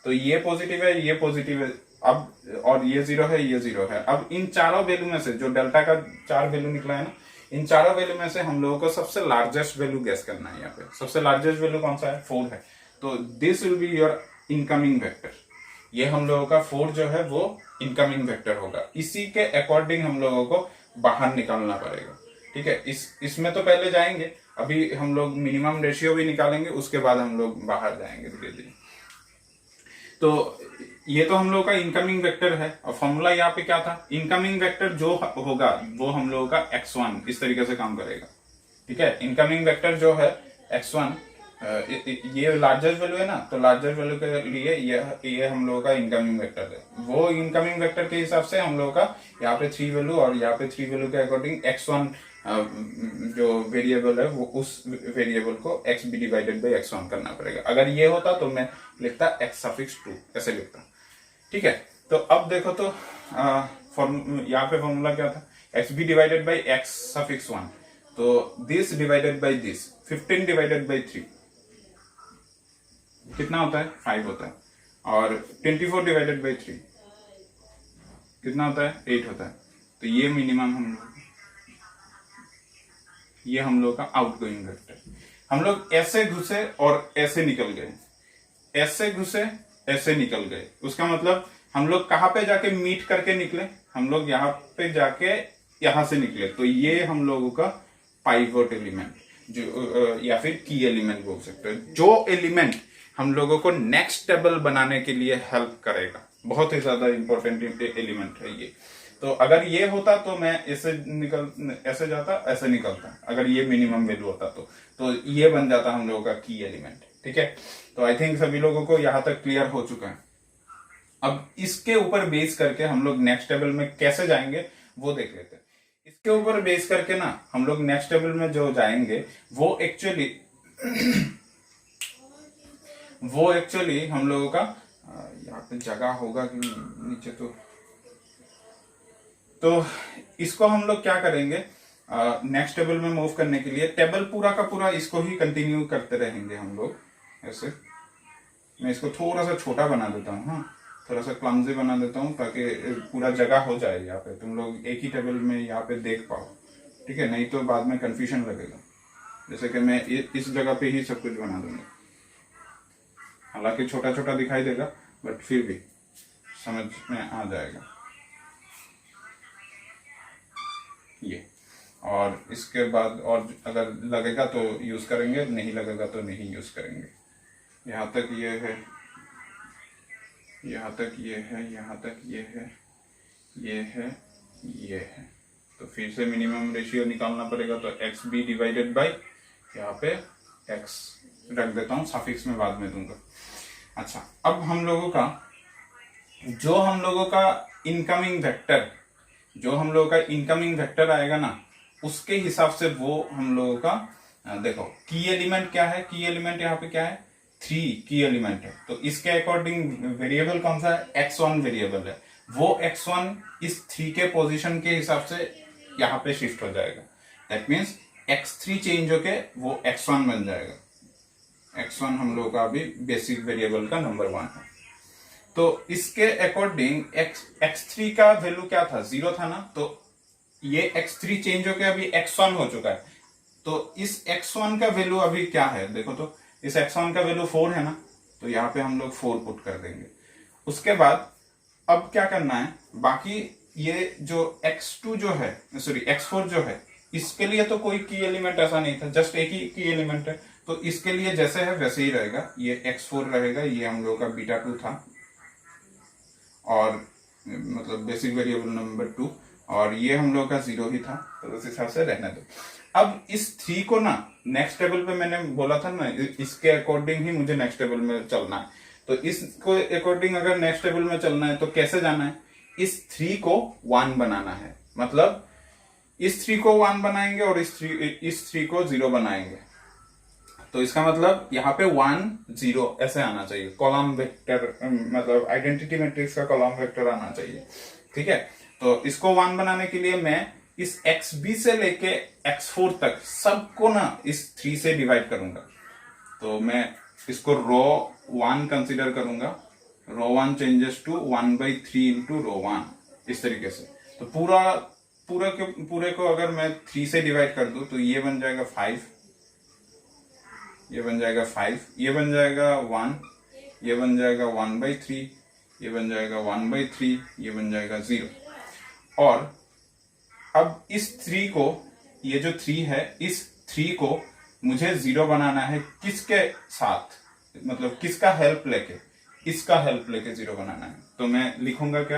तो ये पॉजिटिव है, ये पॉजिटिव है अब, और ये 0 है, ये 0 है। अब इन चारों वैल्यू में से जो डेल्टा का 4 वैल्यू निकला है ना, इन चारों वैल्यू में से हम लोगों को सबसे लार्जेस्ट वैल्यू गेस करना है। यहाँ पे सबसे लार्जेस्ट वैल्यू कौन सा है, 4 है। तो this will be your incoming vector. ये हम लोगों का 4 जो है वो इनकमिंग वेक्टर होगा। इसी के अकॉर्डिंग हम लोगों को बाहर निकालना पड़ेगा। ठीक है, इसमें तो पहले जाएंगे, अभी हम लोग मिनिमम रेशियो भी निकालेंगे, उसके बाद हम लोग बाहर जाएंगे धीरे धीरे। तो ये तो हम लोग का इनकमिंग वेक्टर है, और फॉर्मूला यहाँ पे क्या था, इनकमिंग वेक्टर जो होगा वो हम लोगों का x1 इस तरीके से काम करेगा। ठीक है, इनकमिंग वेक्टर जो है x1, ये लार्जेस्ट वैल्यू है ना, तो लार्जेस्ट वैल्यू के लिए ये हम लोगों का इनकमिंग वेक्टर है। वो इनकमिंग वेक्टर के हिसाब से हम लोगों का यहाँ पे 3 वैल्यू और यहाँ पे 3 वैल्यू के अकॉर्डिंग x1 जो वेरिएबल है वो उस वेरिएबल को x भी डिवाइडेड बाई x1 करना पड़ेगा। अगर ये होता तो मैं लिखता x2 ऐसे लिखता। ठीक है, तो अब देखो तो यहाँ पे फॉर्मूला क्या था, x भी डिवाइडेड बाई x1, तो this divided by this 15 divided by 3 कितना होता है, 5 होता है, और 24 डिवाइडेड बाई 3 कितना होता है, 8 होता है। तो ये मिनिमम हम लोग का आउटगोइंग वेक्टर। हम लोग ऐसे घुसे और ऐसे निकल गए, ऐसे घुसे ऐसे निकल गए, उसका मतलब हम लोग कहां पे जाके मीट करके निकले, हम लोग यहाँ पे जाके यहां से निकले। तो ये हम लोगों का पाइवोट एलिमेंट जो या फिर की एलिमेंट बोल सकते हैं, जो एलिमेंट हम लोगों को नेक्स्ट टेबल बनाने के लिए हेल्प करेगा। बहुत ही ज्यादा इंपॉर्टेंट एलिमेंट है ये। तो अगर ये होता तो मैं ऐसे जाता, ऐसे निकलता। अगर ये मिनिमम वैल्यू होता तो ये बन जाता हम लोगों का की एलिमेंट। ठीक है, तो आई थिंक सभी लोगों को यहां तक क्लियर हो चुका है। अब इसके ऊपर बेस करके हम लोग नेक्स्ट टेबल में कैसे जाएंगे वो देख लेते हैं। इसके ऊपर बेस करके ना हम लोग नेक्स्ट टेबल में जो जाएंगे वो एक्चुअली हम लोगों का यहाँ पे जगह होगा कि नीचे, तो इसको हम लोग क्या करेंगे, नेक्स्ट टेबल में मूव करने के लिए टेबल पूरा का पूरा इसको ही कंटिन्यू करते रहेंगे हम लोग ऐसे। मैं इसको थोड़ा सा छोटा बना देता हूँ, हाँ थोड़ा सा क्लमजी बना देता हूँ ताकि पूरा जगह हो जाए यहाँ पे, तुम लोग एक ही टेबल में यहाँ पे देख पाओ। ठीक है, नहीं तो बाद में कंफ्यूजन लगेगा। जैसे कि मैं इस जगह पे ही सब कुछ बना दूंगा, हालांकि छोटा छोटा दिखाई देगा बट फिर भी समझ में आ जाएगा ये। और इसके बाद और अगर लगेगा तो यूज करेंगे, नहीं लगेगा तो नहीं यूज करेंगे। यहाँ तक ये है, यहाँ तक ये है, यहाँ तक ये है, ये है, ये है। तो फिर से मिनिमम रेशियो निकालना पड़ेगा, तो x भी डिवाइडेड बाई यहाँ पे x रख देता हूँ, सफिक्स में बाद में दूंगा। अच्छा, अब हम लोगों का इनकमिंग वेक्टर आएगा ना, उसके हिसाब से वो हम लोगों का देखो की एलिमेंट क्या है, की एलिमेंट यहाँ पे क्या है, 3 की एलिमेंट है। तो इसके अकॉर्डिंग वेरिएबल कौन सा है, x1 वेरिएबल है। वो x1 इस 3 के पोजीशन के हिसाब से यहाँ पे शिफ्ट हो जाएगा। दैट मीन्स x3 चेंज होके वो x1 बन जाएगा, x1 हम लोग का अभी बेसिक वेरिएबल का नंबर 1 है। तो इसके अकॉर्डिंग x3 का वैल्यू क्या था, 0 था ना, तो ये x3 चेंज होकर अभी x1 हो चुका है। तो इस x1 का वैल्यू अभी क्या है देखो, तो इस x1 का वैल्यू 4 है ना, तो यहाँ पे हम लोग 4 पुट कर देंगे। उसके बाद अब क्या करना है, बाकी ये जो x2 जो है, सॉरी x4 जो है, इसके लिए तो कोई की एलिमेंट ऐसा नहीं था, जस्ट एक ही की एलिमेंट है, तो इसके लिए जैसे है वैसे ही रहेगा। ये x4 रहेगा, ये हम लोग का बीटा 2 था, और मतलब बेसिक वेरिएबल नंबर 2, और ये हम लोग का 0 ही था, तो उस हिसाब से रहने दो। अब इस 3 को ना नेक्स्ट टेबल पे मैंने बोला था ना, इसके अकॉर्डिंग ही मुझे नेक्स्ट टेबल में चलना है। तो इसको अकॉर्डिंग अगर नेक्स्ट टेबल में चलना है तो कैसे जाना है, इस 3 को 1 बनाना है, मतलब इस 3 को 1 बनाएंगे और इस 3 को 0 बनाएंगे। तो इसका मतलब यहाँ पे 1 0 ऐसे आना चाहिए, कॉलम वेक्टर, मतलब आइडेंटिटी मैट्रिक्स का कॉलम वेक्टर आना चाहिए। ठीक है, तो इसको 1 बनाने के लिए मैं इस xb से लेके x4 तक सबको ना इस 3 से डिवाइड करूंगा। तो मैं इसको रो 1 कंसीडर करूंगा, रो 1 चेंजेस टू 1/3 इंटू रो 1, इस तरीके से। तो पूरे को अगर मैं 3 से डिवाइड कर दूं तो ये बन जाएगा 5, ये बन जाएगा 5, ये बन जाएगा 1, ये बन जाएगा 1/3, ये बन जाएगा 1/3, ये बन जाएगा 0। और अब इस 3 को, ये जो 3 है, इस 3 को मुझे 0 बनाना है किसके साथ, मतलब किसका हेल्प लेके, इसका हेल्प लेके 0 बनाना है। तो मैं लिखूंगा क्या,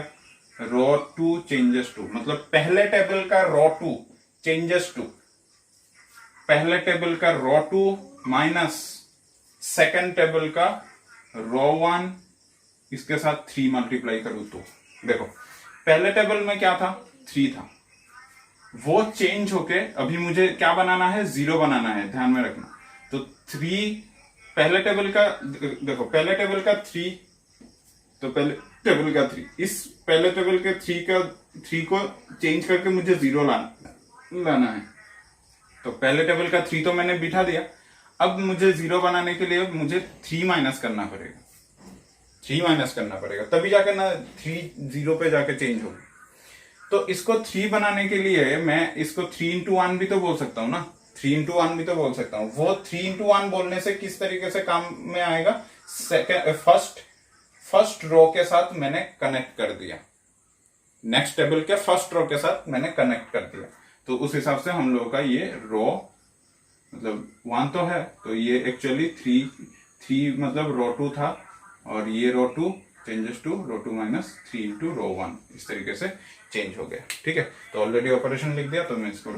रो 2 चेंजेस टू, मतलब पहले टेबल का रो 2 चेंजेस टू, पहले टेबल का रो 2 माइनस सेकेंड टेबल का रो 1, इसके साथ 3 मल्टीप्लाई करूं तो देखो, पहले टेबल में क्या था, 3 था, वो चेंज होके अभी मुझे क्या बनाना है, 0 बनाना है, ध्यान में रखना। तो 3 पहले टेबल का, देखो पहले टेबल का 3, तो पहले टेबल का 3, इस पहले टेबल के 3 को चेंज करके मुझे 0 लाना है। तो पहले टेबल का 3 तो मैंने बिठा दिया, अब मुझे 0 बनाने के लिए मुझे 3 माइनस करना पड़ेगा, 3 माइनस करना पड़ेगा, तभी जाकर ना 3 0 पे जाके चेंज होगा। तो इसको 3 बनाने के लिए मैं इसको 3 इंटू 1 भी तो बोल सकता हूं ना, 3 इंटू 1 भी तो बोल सकता हूं। वो 3 इंटू 1 बोलने से किस तरीके से काम में आएगा, फर्स्ट रो के साथ मैंने कनेक्ट कर दिया, नेक्स्ट टेबल के फर्स्ट रो के साथ मैंने कनेक्ट कर दिया। तो उस हिसाब से हम लोगों का ये रो, मतलब 1 तो है, तो ये एक्चुअली 3 मतलब रो 2 था, और ये row 2 changes to row 2 minus 3 into row 1, इस तरीके से चेंज हो गया। ठीक है, तो ऑलरेडी ऑपरेशन लिख दिया, तो मैं इसको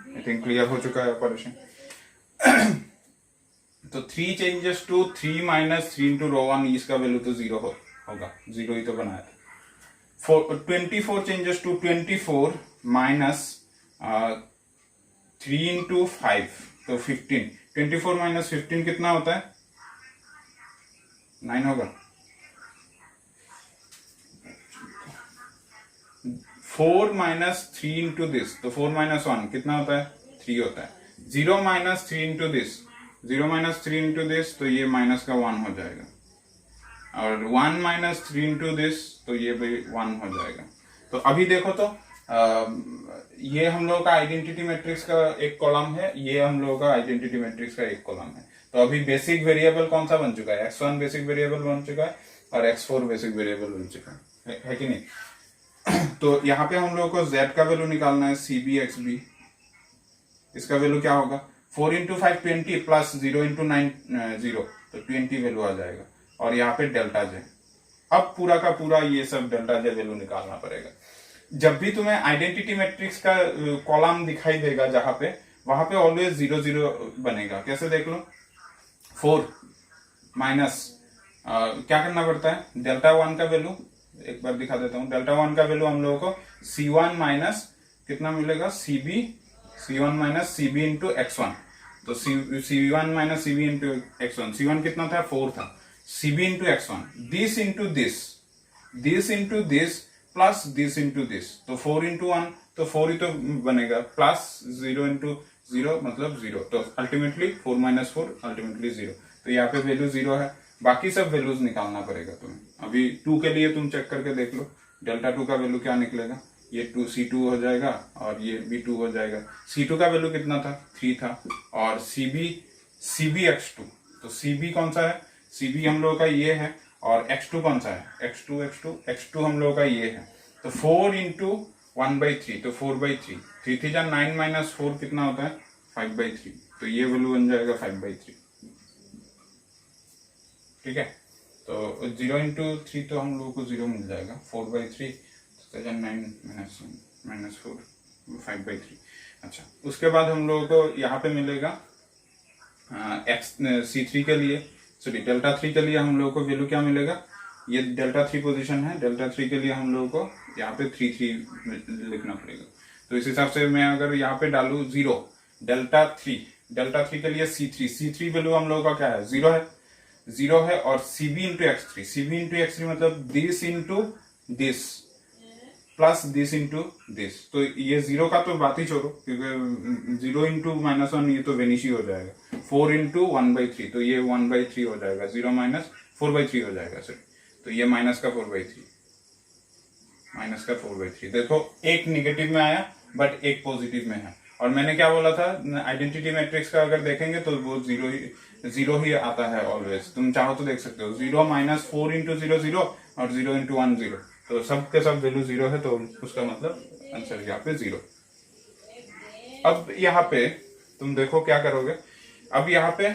आई थिंक क्लियर हो चुका है ऑपरेशन। तो 3 changes to 3 minus 3 into row 1, इसका वैल्यू तो 0 होगा, 0 ही तो बनाया था। 24 चेंजेस टू 24 माइनस 3 इंटू 5, तो 15, 24 माइनस 15 कितना होता है, 9 होगा। 4 माइनस 3 इंटू दिस, तो 4 माइनस 1 कितना होता है, 3 होता है। 0 minus 3 into this, 0 minus 3 into this, तो ये माइनस का 1 हो जाएगा, और 1 माइनस 3 इंटू दिस, तो ये भी 1 हो जाएगा। तो अभी देखो तो ये हम लोगों का आइडेंटिटी मैट्रिक्स का एक कॉलम है, ये हम लोगों का आइडेंटिटी मैट्रिक्स का एक कॉलम है। तो अभी बेसिक वेरिएबल कौन सा बन चुका है, x1 बेसिक वेरिएबल बन चुका है, और x4 बेसिक वेरिएबल बन चुका है कि नहीं। तो यहाँ पे हम लोगों को z का वैल्यू निकालना है, cb xb, इसका वैल्यू क्या होगा, 4 इंटू 5 20 प्लस 0 इंटू 9 0, तो 20 वैल्यू आ जाएगा, और यहाँ पे डेल्टा जे। अब पूरा का पूरा ये सब डेल्टा जे वैल्यू निकालना पड़ेगा। जब भी तुम्हें आइडेंटिटी मैट्रिक्स का कॉलम दिखाई देगा जहां पे, वहां पे ऑलवेज 0 0 बनेगा। कैसे देख लो, 4 माइनस क्या करना पड़ता है, डेल्टा 1 का वैल्यू एक बार दिखा देता हूं। डेल्टा 1 का वैल्यू हम लोगों को C1 माइनस कितना मिलेगा, C1 minus CB into x1, तो C1 minus CB into x1, C1 कितना था, 4 था, CB into x1, this into this plus this into this, तो 4 इंटू 1, तो 4 ही तो बनेगा, प्लस 0 इंटू 0 मतलब 0, तो अल्टीमेटली 4 माइनस 4 अल्टीमेटली 0। तो यहाँ पे वैल्यू 0 है, बाकी सब वैल्यूज निकालना पड़ेगा तुम्हें। अभी 2 के लिए तुम चेक करके देख लो, डेल्टा 2 का वैल्यू क्या निकलेगा, ये 2C2 हो जाएगा और ये भी 2 हो जाएगा। C2 का वैल्यू कितना था, 3 था, और CB X2, तो CB कौन सा है, CB हम लोगों का ये है, और X2 कौन सा है, X2 हम लोगों का ये है। तो 4 इंटू 1/3, तो 4/3, 3 3 जा 9 माइनस 4 कितना होता है, 5/3, तो ये वैल्यू बन जाएगा 5/3। ठीक है, तो 0 इंटू 3 तो हम लोगों को 0 मिल जाएगा, 4/3, 9 माइनस 4 5/3। अच्छा, उसके बाद हम लोगों को यहाँ पे मिलेगा C3 के लिए, सॉरी डेल्टा 3 के लिए हम लोगों को वैल्यू क्या मिलेगा, ये डेल्टा 3 पोजीशन है, डेल्टा 3 के लिए हम लोगों को यहाँ पे 3 लिखना पड़ेगा। तो इस हिसाब से मैं अगर यहाँ पे डालू 0 डेल्टा 3 के लिए C3 वैल्यू हम लोगों का क्या है, 0 है, और CB इंटू X3 मतलब this into this plus this into this. तो ये 0 का तो बात ही छोड़ो, क्योंकि 0 इंटू -1 ये तो वेनिश ही हो जाएगा। 4 इंटू 1/3, तो ये 1/3 हो जाएगा, 0 माइनस 4/3 हो जाएगा सर। तो ये माइनस का 4/3 देखो, एक निगेटिव में आया बट एक पॉजिटिव में है। और मैंने क्या बोला था, आइडेंटिटी मैट्रिक्स का अगर देखेंगे तो वो जीरो ही आता है ऑलवेज। तुम चाहो तो देख सकते हो, 0 माइनस 4 इंटू 0 0 और 0 इंटू 1 0, तो सब के सब वैल्यू 0 है, तो उसका मतलब आंसर यहाँ पे 0। अब यहाँ पे तुम देखो क्या करोगे, अब यहाँ पे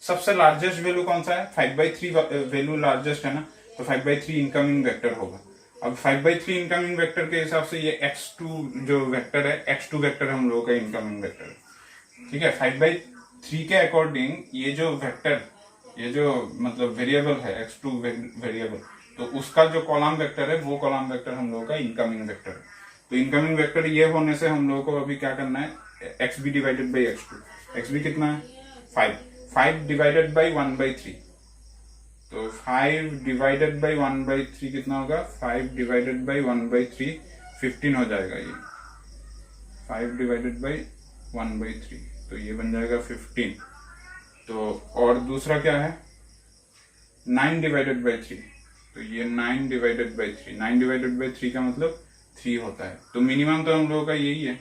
सबसे लार्जेस्ट वैल्यू कौन सा है, 5/3 वैल्यू लार्जेस्ट है ना, तो 5/3 इनकमिंग वेक्टर होगा। अब 5/3 इनकमिंग वेक्टर के हिसाब से ये x2 जो वेक्टर है, x2 वेक्टर हम लोगों का इनकमिंग वेक्टर है। ठीक है, 5/3 के अकॉर्डिंग ये जो वेक्टर, ये जो मतलब वेरिएबल है x2 वेरिएबल, तो उसका जो कॉलम वेक्टर है वो कॉलम वेक्टर हम लोगों का इनकमिंग वेक्टर है। तो इनकमिंग वेक्टर ये होने से हम लोगों को अभी क्या करना है, XB divided by X2। XB कितना है, 5 डिवाइडेड बाई 1/3, तो 5 डिवाइडेड बाई 1/3 कितना होगा, 5 डिवाइडेड बाई 1/3 15 हो जाएगा। ये 5 डिवाइडेड बाई 1/3, तो ये बन जाएगा 15। तो और दूसरा क्या है, 9 डिवाइडेड बाई 3, तो ये 9 डिवाइडेड बाई 3, 9 डिवाइडेड बाई 3 का मतलब 3 होता है। तो मिनिमम तो हम लोगों का यही है,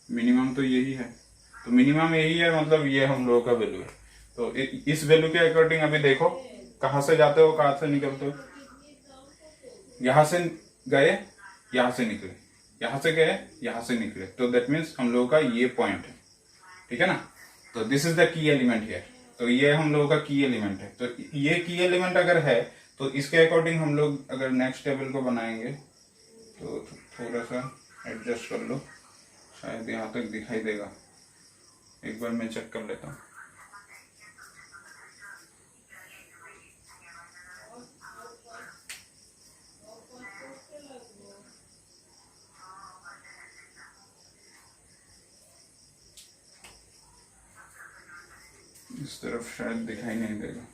मिनिमम तो यही है, तो मिनिमम यही है, मतलब ये हम लोगों का वैल्यू है। तो इस वैल्यू के अकॉर्डिंग अभी देखो कहां से जाते हो, कहां से निकलते हो, यहां से गए, यहां से निकले, यहां से गए, यहां से निकले, तो दैट मीन्स हम लोगों का ये पॉइंट है। ठीक है ना, तो this is the key element here, तो ये हम लोगों का की एलिमेंट है। तो ये की एलिमेंट अगर है तो इसके अकॉर्डिंग हम लोग अगर नेक्स्ट टेबल को बनाएंगे तो थोड़ा सा एडजस्ट कर लो, शायद यहाँ तक दिखाई देगा, एक बार मैं चेक कर लेता हूँ। इस तरफ शायद दिखाई नहीं देगा,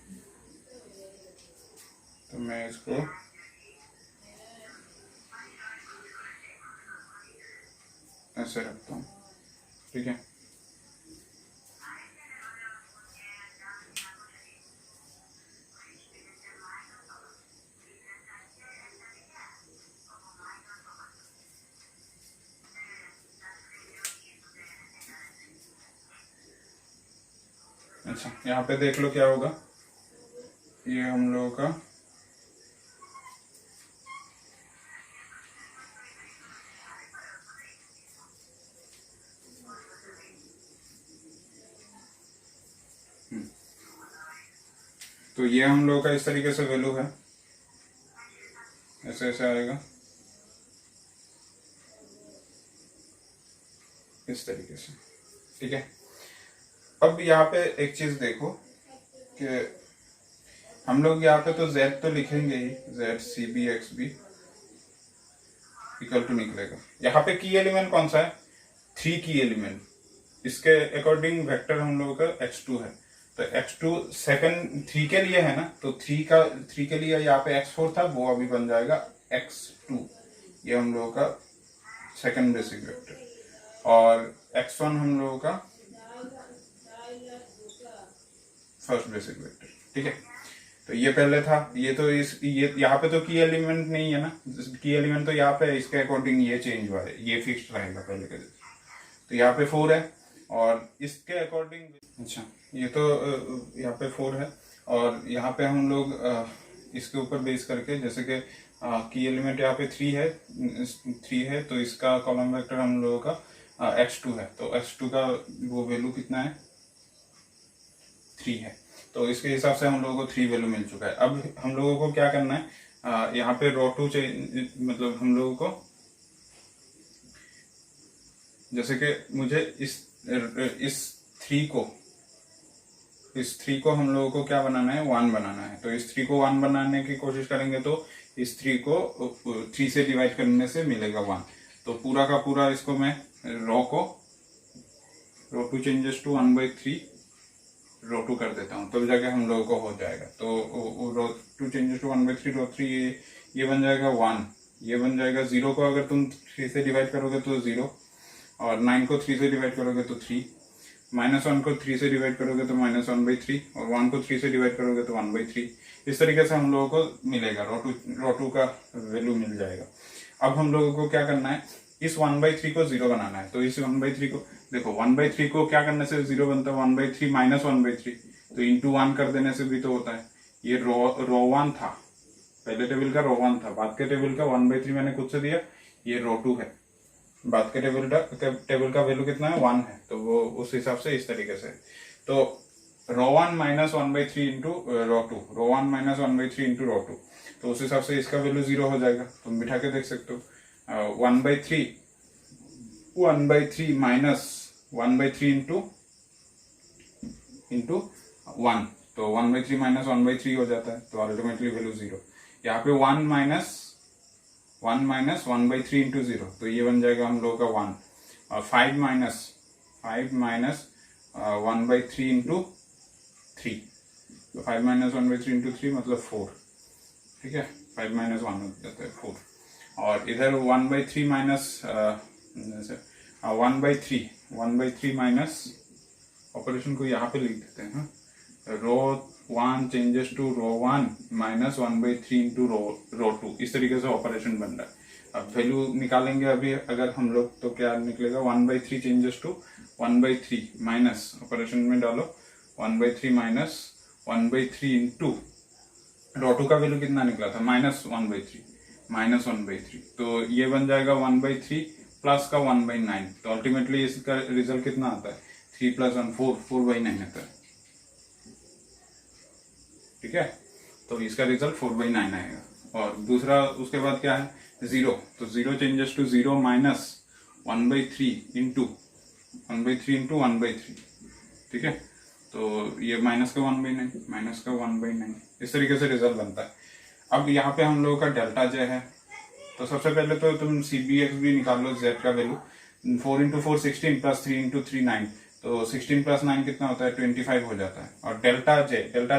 तो मैं इसको ऐसे रखता हूँ। ठीक है, अच्छा यहाँ पे देख लो क्या होगा, ये हम लोगों का तो ये हम लोगों का इस तरीके से वैल्यू है, ऐसे ऐसे आएगा इस तरीके से। ठीक है, अब यहाँ पे एक चीज देखो कि हम लोग यहाँ पे तो z तो लिखेंगे ही, z CB XB equal to निकलेगा। यहाँ पे की एलिमेंट कौन सा है, 3 की एलिमेंट, इसके अकॉर्डिंग वेक्टर हम लोगों का x2 है, तो x2 सेकंड 3 के लिए है ना, तो 3 के लिए यहाँ पे x4 था, वो अभी बन जाएगा x2, ये हम लोगों का सेकंड बेसिक वेक्टर। और x1 हम लोगों का फर्स्ट बेसिक वेक्टर। ठीक है, तो ये पहले था, ये तो ये यहाँ पे तो की एलिमेंट नहीं है ना, की एलिमेंट तो यहाँ पे इसके अकॉर्डिंग ये चेंज हुआ है, ये फिक्स्ड रहेगा पहले के जैसे। तो यहाँ पे 4 है और इसके अकॉर्डिंग, अच्छा ये तो यहाँ पे 4 है और यहाँ पे हम लोग इसके ऊपर बेस करके, जैसे कि की एलिमेंट यहाँ पे 3 है तो इसका कॉलम वेक्टर हम लोगों का x2 है, तो x2 का वो वैल्यू कितना है, 3 है। तो इसके हिसाब से हम लोगों को 3 वैल्यू मिल चुका है। अब हम लोगों को क्या करना है, यहाँ पे रो 2 मतलब हम लोगों को, जैसे कि मुझे इस 3 को हम लोगों को क्या बनाना है, 1 बनाना है। तो इस 3 को 1 बनाने की कोशिश करेंगे तो इस 3 को 3 से डिवाइड करने से मिलेगा 1। तो पूरा का पूरा इसको मैं रो 2 चेंजेस टू 1/3 रो 2 कर देता हूँ, तब जाके हम लोगों को हो जाएगा। तो रो 2 चेंजेस टू 1/3 रो 3, ये बन जाएगा 1, ये बन जाएगा 0 को अगर तुम 3 से डिवाइड करोगे तो 0, और 9 को 3 से डिवाइड करोगे तो 3, -1 को 3 से डिवाइड करोगे तो -1/3, और 1 को 3 से डिवाइड करोगे तो 1/3। इस तरीके से हम लोगों को मिलेगा, रो 2 का वैल्यू मिल जाएगा। अब हम लोगों को क्या करना है, इस 1/3 को 0 बनाना है। तो इस 1/3 को देखो, 1/3 को क्या करने से 0 बनता है, 1/3 -1/3, तो इंटू 1 कर देने से भी तो होता है। ये रो 1 था, पहले टेबल का रो 1 था, बाद के टेबल का 1/3 मैंने खुद से दिया, ये रो 2 है, बाद के टेबल का वैल्यू कितना है, 1 है, तो वो उस हिसाब से इस तरीके से। तो रो 1 -1/3 इंटू रो 2, रो 1 -1/3 इंटू रो 2, तो उस हिसाब से इसका वैल्यू 0 हो जाएगा। तुम बिठा के देख सकते हो, 1/3 माइनस 1/3 इंटू 1, तो 1/3 माइनस 1/3 हो जाता है, तो अल्टीमेटली वैल्यू 0। यहाँ पे 1 माइनस 1/3 इंटू 0, तो ये बन जाएगा हम लोगों का 1, और 5 माइनस 1/3 इंटू 3, तो 5 माइनस 1/3 इंटू 3 मतलब 4। ठीक है, 5 माइनस 1 हो जाता है 4, और इधर 1/3 माइनस 1/3 माइनस, ऑपरेशन को यहाँ पे लिख देते हैं, row 1 changes to row 1 minus 1/3 into row 2, इस तरीके से ऑपरेशन बन रहा है। अब वैल्यू निकालेंगे अभी अगर हम लोग, तो क्या निकलेगा, 1/3 चेंजेस टू 1/3 माइनस, ऑपरेशन में डालो 1/3 माइनस 1/3 इंटू रो 2 का वैल्यू कितना निकला था, -1/3, तो ये बन जाएगा 1/3 प्लस का 1/9, तो अल्टीमेटली इसका रिजल्ट कितना आता है, 3 + 1 4/9 आता है। ठीक है, तो इसका रिजल्ट 4/9 आएगा। और दूसरा उसके बाद क्या है, 0, तो 0 चेंजेस टू 0 माइनस 1/3 इंटू 1/3, ठीक है, तो ये माइनस का 1/9, इस तरीके से रिजल्ट बनता है। अब यहाँ पे हम लोगों का डेल्टा जे है, तो सबसे पहले तो तुम CBXB निकाल लो, z का वैल्यू 4 × 4 16 प्लस 3 × 3 9, तो 16 + 9 कितना होता है, 25 हो जाता है। और डेल्टा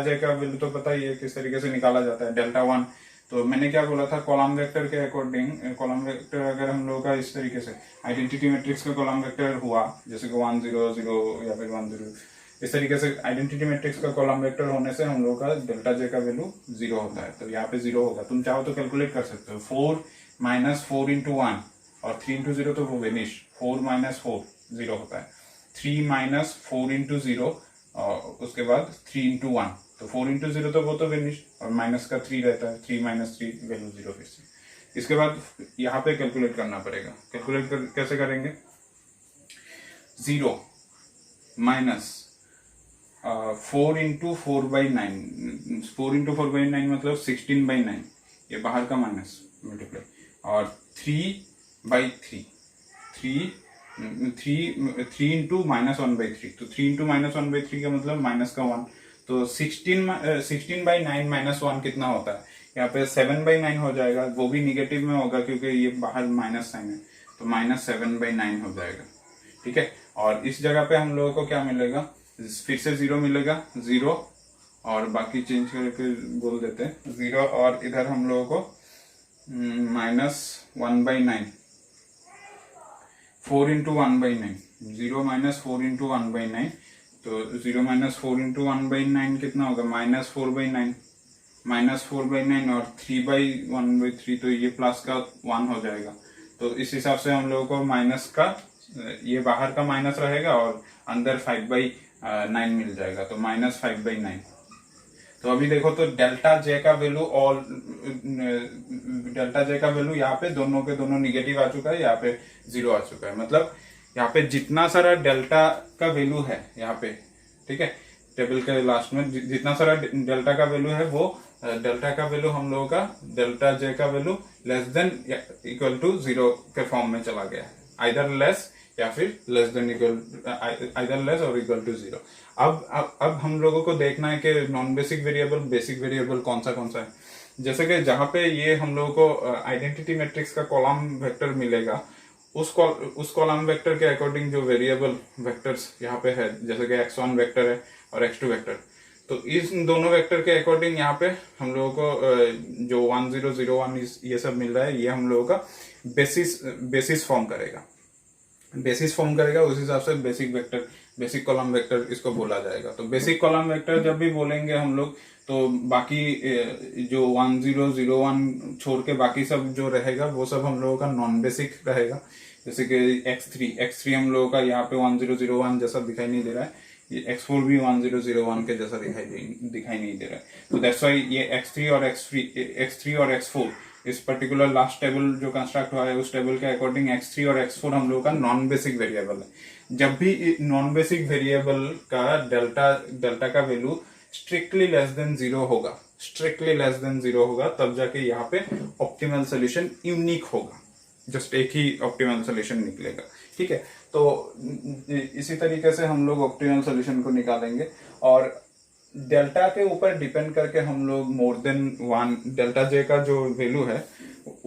जे का वैल्यू तो पता ही है किस तरीके से निकाला जाता है, डेल्टा 1। तो मैंने क्या बोला था, कॉलम वेक्टर के अकॉर्डिंग, कॉलम वेक्टर अगर हम लोग का इस तरीके से आइडेंटिटी मैट्रिक्स का कॉलम वेक्टर हुआ, जैसे कि 1 0 0 या फिर 1 0, इस तरीके से आइडेंटिटी मैट्रिक्स का कॉलम वेक्टर होने से हम लोग का डेल्टा जे का वैल्यू 0 होता है। तो यहाँ पे 0 होगा, तुम चाहो तो कैलकुलेट कर सकते हो, 4 माइनस 4 इंटू 1 और 3 इंटू 0 तो वो वेनिश, 4 माइनस 4 0 होता है, 3 माइनस 4 इंटू 0 और उसके बाद 3 इंटू 1, तो 4 इंटू 0 तो वो तो वेनिश, और माइनस का 3 रहता है, 3 माइनस 3 वैल्यू 0 फिर से। इसके बाद यहाँ पे कैलकुलेट करना पड़ेगा, कैसे करेंगे, 0 माइनस 4 इंटू 4/9, 4 इंटू 4/9 मतलब 16/9, ये बाहर का माइनस मल्टीप्लाई, और 3/3, 3 इंटू -1/3, तो 3 इंटू -1/3 का मतलब माइनस का 1, तो 16/9 -1 कितना होता है, यहाँ पे 7/9 हो जाएगा, वो भी निगेटिव में होगा क्योंकि ये बाहर माइनस साइन है, तो -7/9 हो जाएगा। ठीक है, और इस जगह पे हम लोगों को क्या मिलेगा, फिर से 0 मिलेगा, 0 और बाकी चेंज करके बोल देते हैं 0, और इधर हम लोगों को -1/9, 4 इंटू 1/9, 0 माइनस 4 इंटू 1/9, तो 0 माइनस 4 इंटू 1/9 कितना होगा, -4/9, -4/9 और 3/1/3, तो ये प्लस का 1 हो जाएगा। तो इस हिसाब से हम लोगों को माइनस का, ये बाहर का माइनस रहेगा और अंदर 5/9 मिल जाएगा, तो -5/9। तो अभी देखो तो डेल्टा जे का वैल्यू, और डेल्टा जे का वैल्यू यहाँ पे दोनों के दोनों निगेटिव आ चुका है, यहाँ पे 0 आ चुका है। मतलब यहाँ पे जितना सारा डेल्टा का वैल्यू है यहाँ पे, ठीक है, टेबल के लास्ट में जितना सारा डेल्टा का वैल्यू है, वो डेल्टा का वैल्यू हम लोगों का, डेल्टा जे का value less than equal to 0 के फॉर्म में चला गया है, आइदर लेस या फिर less than equal, either less और इक्वल टू 0। अब हम लोगों को देखना है कि non basic variable, basic variable कौन सा है। जैसे कि जहां पे ये हम लोगों को आइडेंटिटी मैट्रिक्स का कॉलम वेक्टर मिलेगा, उस कॉलम वेक्टर के अकॉर्डिंग जो वेरिएबल वेक्टर्स यहाँ पे है, जैसे कि x1 वेक्टर है और x2 वेक्टर, तो इस दोनों वेक्टर के अकॉर्डिंग यहाँ पे हम लोगों को जो 1 0 0 1 ये सब मिल रहा है, ये हम लोगों का बेसिस फॉर्म करेगा, उस हिसाब से basic vector, basic column vector इसको बोला जाएगा। तो बेसिक कॉलम वेक्टर जब भी बोलेंगे हम लोग, तो बाकी जो 1 0 0 1 छोड़ के बाकी सब जो रहेगा वो सब हम लोगों का नॉन बेसिक रहेगा। जैसे कि x3 हम लोगों का यहाँ पे 1 0 0 1 जैसा दिखाई नहीं दे रहा है, ये x4 भी 1 0 0 1 के जैसा दिखाई नहीं दे रहा है। तो दैट्स वाई ये x3 और x4 इस पर्टिकुलर लास्ट टेबल जो कंस्ट्रक्ट हुआ है, उस टेबल के अकॉर्डिंग x3 और x4 हम लोगों का नॉन बेसिक वेरिएबल है। जब भी नॉन बेसिक वेरिएबल का डेल्टा का वैल्यू स्ट्रिक्टली लेस देन 0 होगा, तब जाके यहाँ पे ऑप्टिमल सोल्यूशन यूनिक होगा, जस्ट एक ही ऑप्टिमल सोल्यूशन निकलेगा, ठीक है। तो इसी तरीके से हम लोग ऑप्टिमल सोल्यूशन को निकालेंगे, और डेल्टा के ऊपर डिपेंड करके हम लोग मोर देन 1, डेल्टा जे का जो वैल्यू है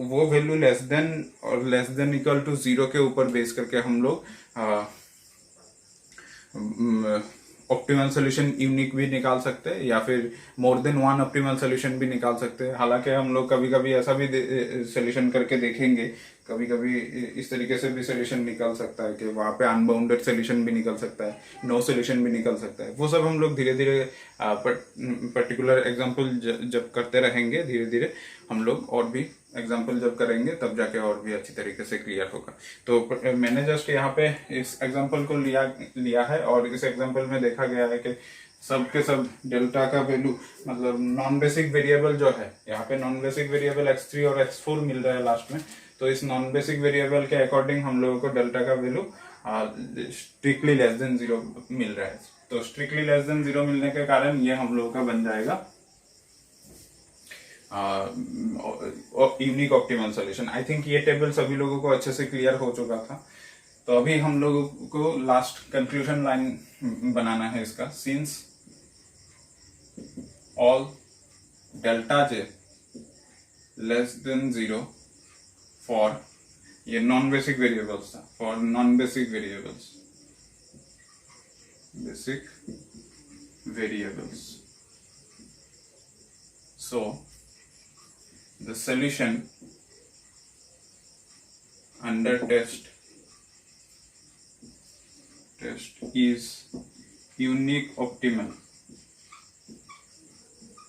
वो value less than equal to 0 के ऊपर बेस करके हम लोग ऑप्टिमल सोल्यूशन यूनिक भी निकाल सकते हैं, या फिर मोर देन 1 ऑप्टिमल सोल्यूशन भी निकाल सकते हैं। हालांकि हम लोग कभी कभी ऐसा भी सोल्यूशन करके देखेंगे, कभी कभी इस तरीके से भी सोल्यूशन निकल सकता है कि वहां पे अनबाउंडेड सोल्यूशन भी निकल सकता है, नो सोल्यूशन भी निकल सकता है। वो सब हम लोग धीरे धीरे पर्टिकुलर एग्जांपल जब करते रहेंगे, धीरे धीरे हम लोग और भी एग्जाम्पल जब करेंगे तब जाके और भी अच्छी तरीके से क्लियर होगा। तो मैंने जस्ट यहाँ पे इस एग्जाम्पल को लिया है, और इस एग्जाम्पल में देखा गया है कि सब के सब डेल्टा का वैल्यू, मतलब नॉन बेसिक वेरिएबल जो है, यहाँ पे नॉन बेसिक वेरिएबल x3 और x4 मिल रहा है लास्ट में, तो इस नॉन बेसिक वेरिएबल के अकॉर्डिंग हम लोगों को डेल्टा का वैल्यू स्ट्रिक्टली लेस देन 0 मिल रहा है। तो स्ट्रिक्टली लेस देन 0 मिलने के कारण ये हम लोगों का बन जाएगा unique optimal solution. I think ये टेबल सभी लोगों को अच्छे से क्लियर हो चुका था। तो अभी हम लोगों को लास्ट कंक्लूजन लाइन बनाना है इसका, since all delta J less then 0 for, ये नॉन बेसिक वेरिएबल्स था, for non basic variables, basic variables, so the solution under test is unique optimal.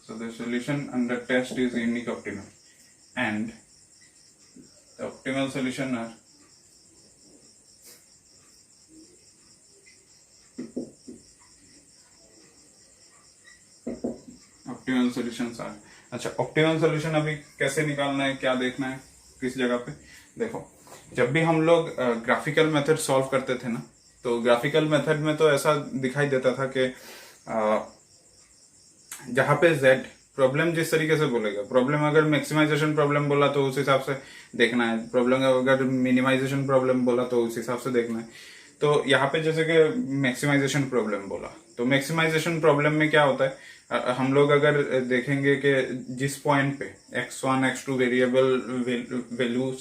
So the solution under test is unique optimal, and the optimal solution are optimal solutions are. अच्छा, optimal solution अभी कैसे निकालना है, क्या देखना है, किस जगह पे? देखो, जब भी हम लोग ग्राफिकल मेथड सॉल्व करते थे ना, तो ग्राफिकल मेथड में तो ऐसा दिखाई देता था कि जहां पे z प्रॉब्लम जिस तरीके से बोलेगा, प्रॉब्लम अगर मैक्सिमाइजेशन प्रॉब्लम बोला तो उस हिसाब से देखना है, प्रॉब्लम अगर मिनिमाइजेशन प्रॉब्लम बोला तो उस हिसाब से देखना है। तो यहाँ पे जैसे कि मैक्सिमाइजेशन प्रॉब्लम बोला, तो मैक्सिमाइजेशन प्रॉब्लम में क्या होता है, हम लोग अगर देखेंगे कि जिस पॉइंट पे x1 x2 variable values,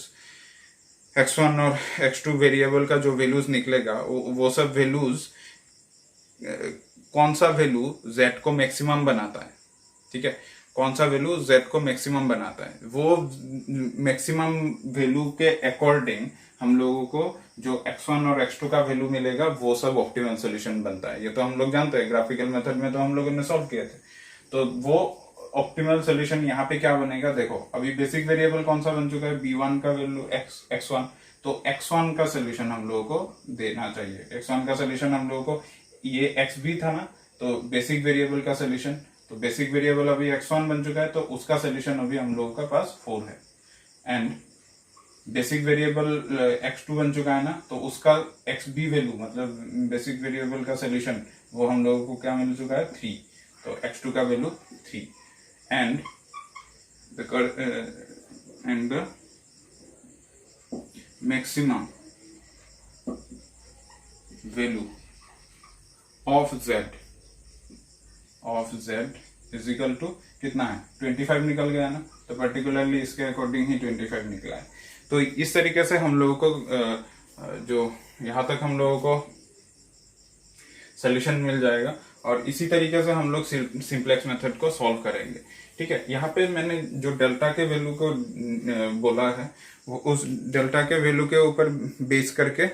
x1 और x2 वेरिएबल का जो वैल्यूज निकलेगा, वो सब वैल्यूज कौन सा वैल्यू z को मैक्सिमम बनाता है, ठीक है। कौन सा वैल्यू z को मैक्सिमम बनाता है, वो मैक्सिमम वैल्यू के अकॉर्डिंग हम लोगों को जो x1 और x2 का वैल्यू मिलेगा वो सब ऑप्टिमल सोल्यूशन बनता है। ये तो हम लोग जानते हैं, ग्राफिकल मेथड में तो हम लोगों ने सॉल्व किए थे। तो वो ऑप्टिमल सोल्यूशन यहाँ पे क्या बनेगा, देखो अभी बेसिक वेरिएबल कौन सा बन चुका है, b1 का वैल्यू x1, तो x1 का सोल्यूशन हम लोगों को देना चाहिए। x1 का सोल्यूशन हम लोगों को, ये x भी था ना, तो बेसिक वेरिएबल का सोल्यूशन, तो बेसिक वेरिएबल अभी x1 बन चुका है, तो उसका सोल्यूशन अभी हम लोगों का पास 4 है। एंड बेसिक वेरिएबल x2 बन चुका है ना, तो उसका xb वैल्यू मतलब बेसिक वेरिएबल का सोल्यूशन वो हम लोगों को क्या मिल चुका है, 3, तो x2 का वैल्यू 3 and the maximum value of z is equal to कितना है, 25 निकल गया ना, तो पर्टिकुलरली इसके अकॉर्डिंग ही 25 निकला है। तो इस तरीके से हम लोगों को जो यहाँ तक हम लोगों को सोल्यूशन मिल जाएगा, और इसी तरीके से हम लोग सिंप्लेक्स मेथड को सॉल्व करेंगे। ठीक है, यहाँ पे मैंने जो डेल्टा के वैल्यू को बोला है, वो उस डेल्टा के वैल्यू के ऊपर बेस करके,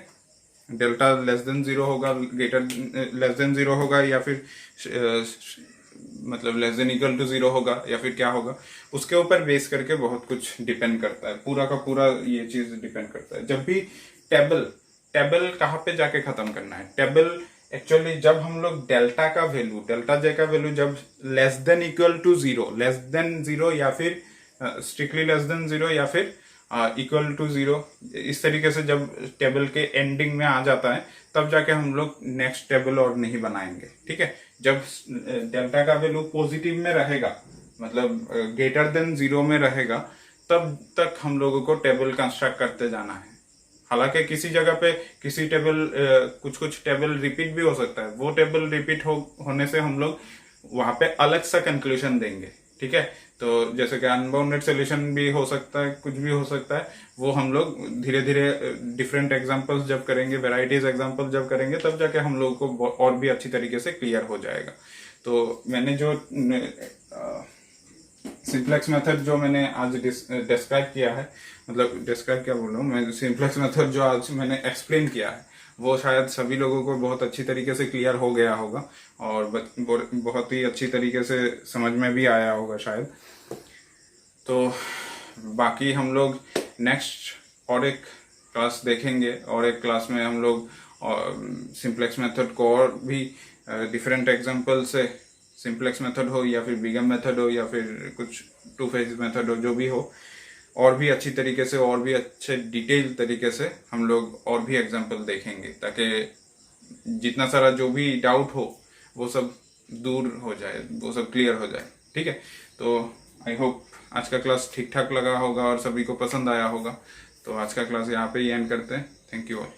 डेल्टा लेस देन 0 होगा, लेस देन 0 होगा, या फिर मतलब लेस देन इक्वल टू 0 होगा, या फिर क्या होगा, उसके ऊपर बेस करके बहुत कुछ डिपेंड करता है, पूरा का पूरा ये चीज डिपेंड करता है। जब भी टेबल कहाँ पे जाके खत्म करना है, टेबल एक्चुअली जब हम लोग डेल्टा का वैल्यू, डेल्टा जे का वैल्यू जब लेस देन इक्वल टू 0 या फिर स्ट्रिक्टली लेस देन 0 या फिर इक्वल टू 0, इस तरीके से जब टेबल के एंडिंग में आ जाता है, तब जाके हम लोग नेक्स्ट टेबल और नहीं बनाएंगे। ठीक है, जब डेल्टा का वैल्यू पॉजिटिव में रहेगा, मतलब ग्रेटर देन 0 में रहेगा, तब तक हम लोगों को टेबल कंस्ट्रक्ट करते जाना है। हालांकि किसी जगह पे किसी टेबल कुछ टेबल रिपीट भी हो सकता है, वो टेबल रिपीट होने से हम लोग वहां पे अलग सा कंक्लूजन देंगे। ठीक है, तो जैसे कि अनबाउंडेड सोल्यूशन भी हो सकता है, कुछ भी हो सकता है, वो हम लोग धीरे धीरे डिफरेंट एग्जांपल्स जब करेंगे, वेराइटीज एग्जांपल जब करेंगे, तब जाके हम लोग को और भी अच्छी तरीके से क्लियर हो जाएगा। तो मैंने जो सिंप्लेक्स मेथड जो मैंने आज डिस्क्राइब किया है, मतलब डिस्क्राइब क्या बोल रहा हूँ मैं, सिंप्लेक्स मेथड जो आज मैंने एक्सप्लेन किया है, वो शायद सभी लोगों को बहुत अच्छी तरीके से क्लियर हो गया होगा, और बहुत ही अच्छी तरीके से समझ में भी आया होगा शायद। तो बाकी हम लोग नेक्स्ट और एक क्लास देखेंगे, और एक क्लास में हम लोग सिंप्लेक्स मेथड को और भी डिफरेंट एग्जांपल से, सिंप्लेक्स मेथड हो या फिर बिगम मेथड हो या फिर कुछ टू फेज मेथड हो, जो भी हो, और भी अच्छी तरीके से और भी अच्छे डिटेल तरीके से हम लोग और भी एग्जांपल देखेंगे, ताकि जितना सारा जो भी डाउट हो वो सब दूर हो जाए, वो सब क्लियर हो जाए। ठीक है, तो आई होप आज का क्लास ठीक ठाक लगा होगा और सभी को पसंद आया होगा। तो आज का क्लास यहाँ पे ही एंड करते हैं। Thank you all.